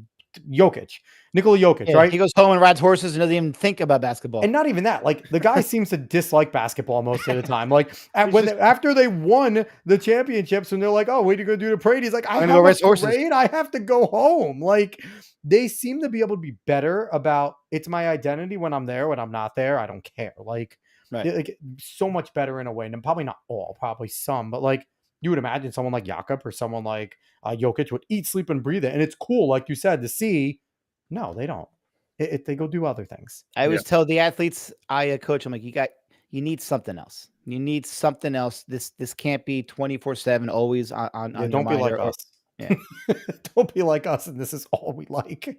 [SPEAKER 1] Nikola Jokic, right?
[SPEAKER 2] He goes home and rides horses and doesn't even think about basketball.
[SPEAKER 1] And not even that. Like, the guy seems to dislike basketball most of the time. Like, after they won the championships and they're like, "Oh, way to go do the parade," he's like, "I have a parade. I have to go home." Like, they seem to be able to be better about, it's my identity when I'm there. When I'm not there, I don't care. Like, like so much better in a way. And probably not all, probably some, but like, you would imagine someone like Jakob or someone like Jokic would eat, sleep, and breathe it. And it's cool, like you said, to see. No, they don't. They go do other things.
[SPEAKER 2] I always tell the athletes I coach, I'm like, you need something else. You need something else. This can't be 24/7 always on
[SPEAKER 1] don't be like us. Yeah. Don't be like us, and this is all we like.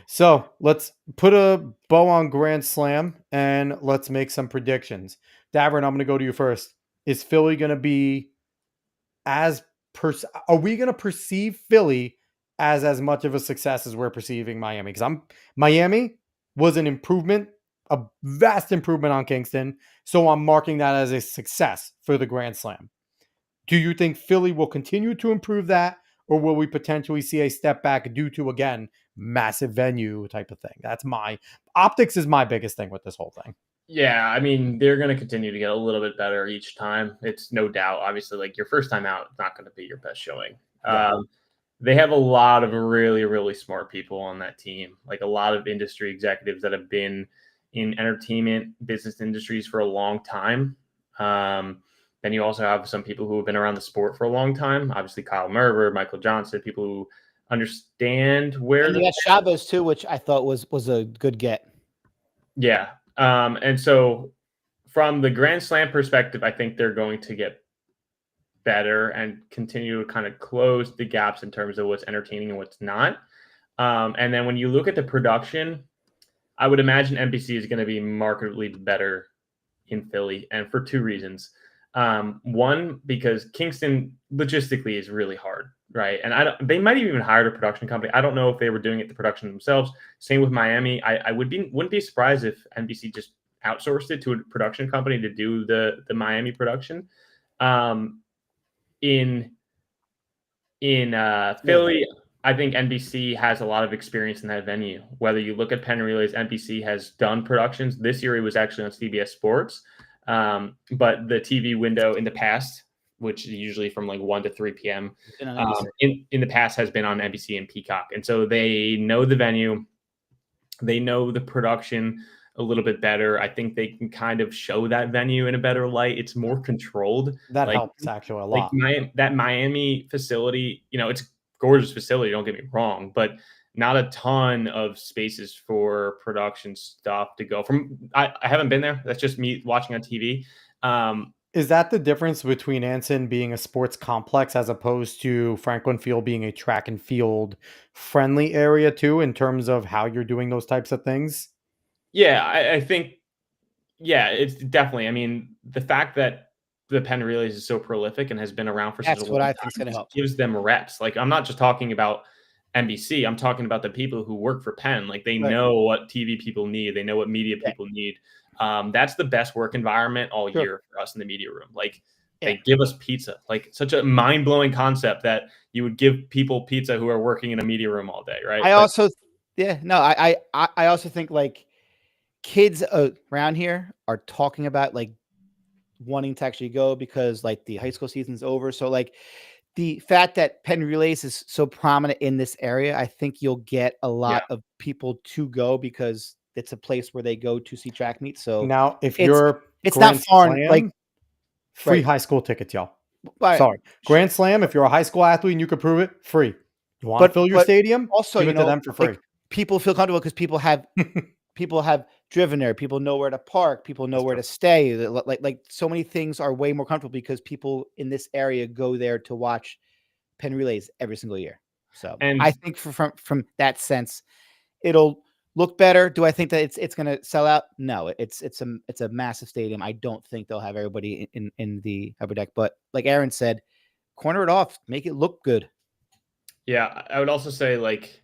[SPEAKER 1] So let's put a bow on Grand Slam and let's make some predictions. Davern, I'm going to go to you first. Is Philly going to be are we going to perceive Philly as much of a success as we're perceiving Miami? Because Miami was an improvement, a vast improvement on Kingston. So I'm marking that as a success for the Grand Slam. Do you think Philly will continue to improve that, or will we potentially see a step back due to, again, massive venue type of thing? That's optics is my biggest thing with this whole thing.
[SPEAKER 3] Yeah, I mean, they're going to continue to get a little bit better each time. It's no doubt. Obviously, like your first time out, it's not going to be your best showing. Yeah. They have a lot of really, really smart people on that team, like a lot of industry executives that have been in entertainment business industries for a long time. Then you also have some people who have been around the sport for a long time. Obviously, Kyle Merver, Michael Johnson, people who understand where.
[SPEAKER 2] And you got Chavez too, which I thought was a good get.
[SPEAKER 3] Yeah. And so from the Grand Slam perspective, I think they're going to get better and continue to kind of close the gaps in terms of what's entertaining and what's not. And then when you look at the production, I would imagine NBC is going to be markedly better in Philly, and for two reasons. One, because Kingston logistically is really hard, right? And they might have even hired a production company. I don't know if they were doing it the production themselves. Same with Miami. I wouldn't be surprised if NBC just outsourced it to a production company to do the Miami production. In Philly, I think NBC has a lot of experience in that venue. Whether you look at Penn Relays, NBC has done productions. This year it was actually on CBS Sports. But the TV window in the past which is usually from like 1 to 3 p.m.
[SPEAKER 2] Been on NBC.
[SPEAKER 3] In the past has been on NBC and Peacock. And so they know the venue, they know the production a little bit better. I think they can kind of show that venue in a better light. It's more controlled.
[SPEAKER 1] That helps actually a lot.
[SPEAKER 3] That Miami facility, it's a gorgeous facility, don't get me wrong, but not a ton of spaces for production stuff to go from. I haven't been there. That's just me watching on TV.
[SPEAKER 1] Is that the difference between Anson being a sports complex as opposed to Franklin Field being a track and field friendly area too, in terms of how you're doing those types of things?
[SPEAKER 3] Yeah, I think, it's definitely. I mean, the fact that the Penn Relays is so prolific and has been around for such a long time,
[SPEAKER 2] what I think is going to help.
[SPEAKER 3] Gives them reps. Like, I'm not just talking about NBC. I'm talking about the people who work for Penn. Like, they know what TV people need. They know what media people need. That's the best work environment all year for us in the media room. Like, they give us pizza. Like, such a mind-blowing concept that you would give people pizza who are working in a media room all day, right?
[SPEAKER 2] I also think like kids around here are talking about like wanting to actually go because like the high school season's over. So like the fact that Penn Relays is so prominent in this area, I think you'll get a lot of people to go because it's a place where they go to see track meets. So
[SPEAKER 1] now, if
[SPEAKER 2] it's
[SPEAKER 1] it's
[SPEAKER 2] not foreign, like
[SPEAKER 1] free high school tickets, y'all. Sorry, Grand Slam. If you're a high school athlete and you can prove it, free. You want to fill your stadium?
[SPEAKER 2] Also,
[SPEAKER 1] give it to them for free.
[SPEAKER 2] Like, people feel comfortable because people have driven there. People know where to park. People know where to stay. Like so many things are way more comfortable because people in this area go there to watch Penn Relays every single year. So, and I think from that sense, it'll look better. Do I think that it's going to sell out? No, it's a massive stadium. I don't think they'll have everybody in the upper deck, but like Aaron said, corner it off, make it look good.
[SPEAKER 3] Yeah, I would also say like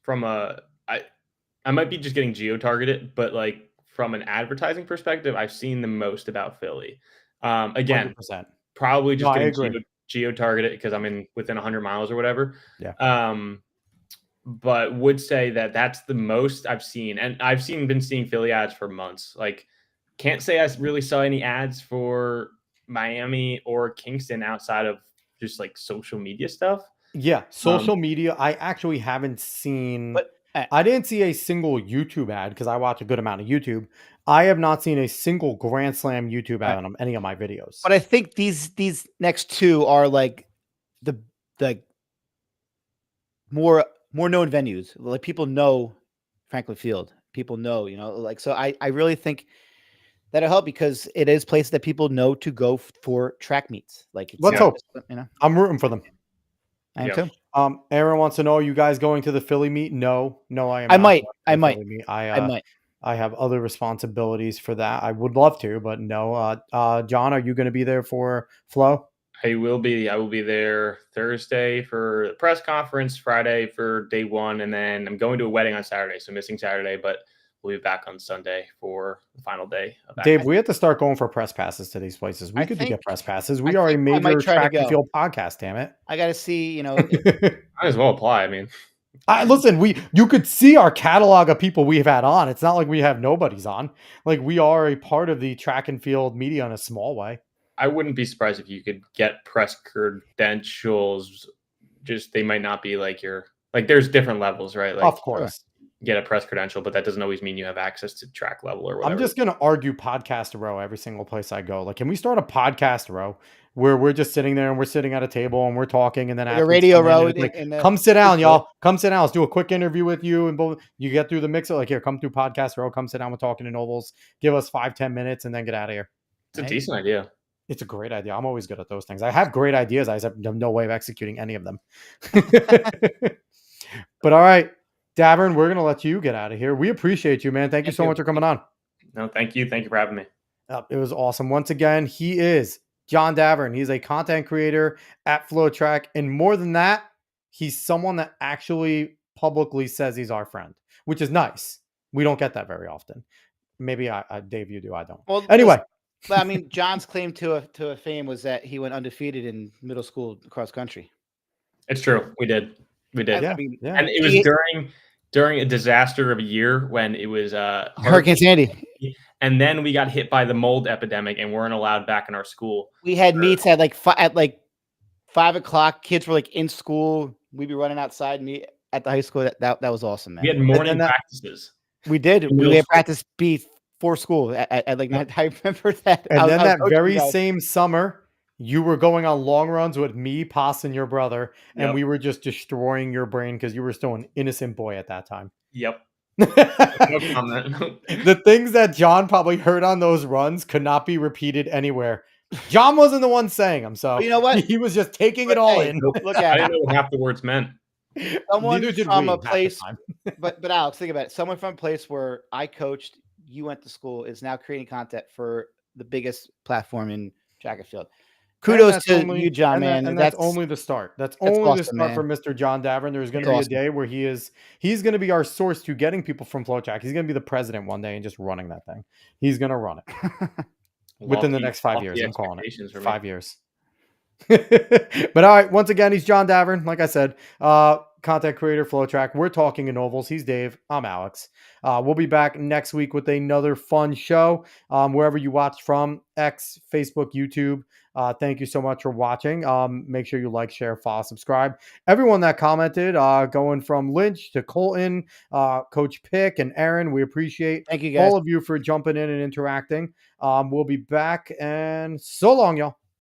[SPEAKER 3] I might be just getting geo-targeted, but like from an advertising perspective, I've seen the most about Philly. Again,
[SPEAKER 1] 100%.
[SPEAKER 3] Probably just getting geo-targeted because I'm within 100 miles or whatever.
[SPEAKER 1] Yeah.
[SPEAKER 3] But would say that that's the most I've seen. And I've been seeing Philly ads for months. Like, can't say I really saw any ads for Miami or Kingston outside of just like social media stuff.
[SPEAKER 1] Yeah, social media. I actually haven't seen.
[SPEAKER 2] But
[SPEAKER 1] I didn't see a single YouTube ad because I watch a good amount of YouTube. I have not seen a single Grand Slam YouTube ad on any of my videos.
[SPEAKER 2] But I think these next two are like the more known venues. Like people know Franklin Field. People know, like, so I really think that'll help because it is places that people know to go for track meets. Like,
[SPEAKER 1] let's hope. I'm rooting for them.
[SPEAKER 2] I am too.
[SPEAKER 1] Aaron wants to know, are you guys going to the Philly meet? No, I am.
[SPEAKER 2] I might.
[SPEAKER 1] I have other responsibilities for that. I would love to, but no. John, are you going to be there for Flo?
[SPEAKER 3] I will be. I will be there Thursday for the press conference, Friday for day one, and then I'm going to a wedding on Saturday, so missing Saturday, but we'll be back on Sunday for the final day.
[SPEAKER 1] Dave, we have to start going for press passes to these places. We could get press passes. We are a major track and field podcast, damn it.
[SPEAKER 2] I got to see,
[SPEAKER 3] Might as well apply. I mean,
[SPEAKER 1] listen, you could see our catalog of people we've had on. It's not like we have nobodies on. Like, we are a part of the track and field media in a small way.
[SPEAKER 3] I wouldn't be surprised if you could get press credentials. Just they might not be like there's different levels, right? Like,
[SPEAKER 1] of course.
[SPEAKER 3] Get a press credential, but that doesn't always mean you have access to track level or whatever.
[SPEAKER 1] I'm just going to argue podcast row every single place I go. Like, can we start a podcast row where we're just sitting there and we're sitting at a table and we're talking, and then
[SPEAKER 2] a radio row,
[SPEAKER 1] come sit down, y'all. Come sit down. Let's do a quick interview with you, and both you get through the mixer. Like, here, come through podcast row. Come sit down with Talking to Nobles. Give us 5-10 minutes, and then get out of here.
[SPEAKER 3] It's a decent idea.
[SPEAKER 1] It's a great idea. I'm always good at those things. I have great ideas. I just have no way of executing any of them. But all right, Davern, we're going to let you get out of here. We appreciate you, man. Thank you so much for coming on.
[SPEAKER 3] No, thank you. Thank you for having me.
[SPEAKER 1] It was awesome. Once again, he is John Davern. He's a content creator at FloTrack. And more than that, he's someone that actually publicly says he's our friend, which is nice. We don't get that very often. Maybe Dave, you do. I don't.
[SPEAKER 2] Well,
[SPEAKER 1] anyway.
[SPEAKER 2] But I mean, John's claim to a fame was that he went undefeated in middle school cross country.
[SPEAKER 3] It's true. We did.
[SPEAKER 1] Yeah.
[SPEAKER 3] And it was during a disaster of a year when it was
[SPEAKER 2] Hurricane Sandy.
[SPEAKER 3] And then we got hit by the mold epidemic and weren't allowed back in our school.
[SPEAKER 2] We had meets at like 5 o'clock. Kids were like in school. We'd be running outside meet at the high school. That was awesome, man.
[SPEAKER 3] We had morning practices.
[SPEAKER 2] We did. We had practice before school at like 9. I remember that.
[SPEAKER 1] And then that very same summer, you were going on long runs with me, Pas, and your brother, and we were just destroying your brain because you were still an innocent boy at that time.
[SPEAKER 3] Yep. No comment.
[SPEAKER 1] The things that John probably heard on those runs could not be repeated anywhere. John wasn't the one saying them, so
[SPEAKER 2] you know what?
[SPEAKER 1] He was just taking it all in.
[SPEAKER 2] Look at
[SPEAKER 3] I didn't know what half the words meant.
[SPEAKER 2] Someone from a place, but Alex, think about it. Someone from a place where I coached, you went to school, is now creating content for the biggest platform in track and field. Kudos to you, John, man.
[SPEAKER 1] And that's only the start. That's only
[SPEAKER 2] awesome,
[SPEAKER 1] the start for Mr. John Davern. There's going to be a day where he's going to be our source to getting people from FloTrack. He's going to be the president one day and just running that thing. He's going to run it within the next 5 years. I'm calling it 5 years. But all right, once again, he's John Davern. Like I said, content creator, FloTrack. We're talking in ovals. He's Dave. I'm Alex. We'll be back next week with another fun show. Wherever you watch from, X, Facebook, YouTube. Thank you so much for watching. Make sure you like, share, follow, subscribe. Everyone that commented, going from Lynch to Colton, Coach Pick, and Aaron, we appreciate
[SPEAKER 2] Thank you guys.
[SPEAKER 1] all of you for jumping in and interacting. We'll be back, and so long, y'all.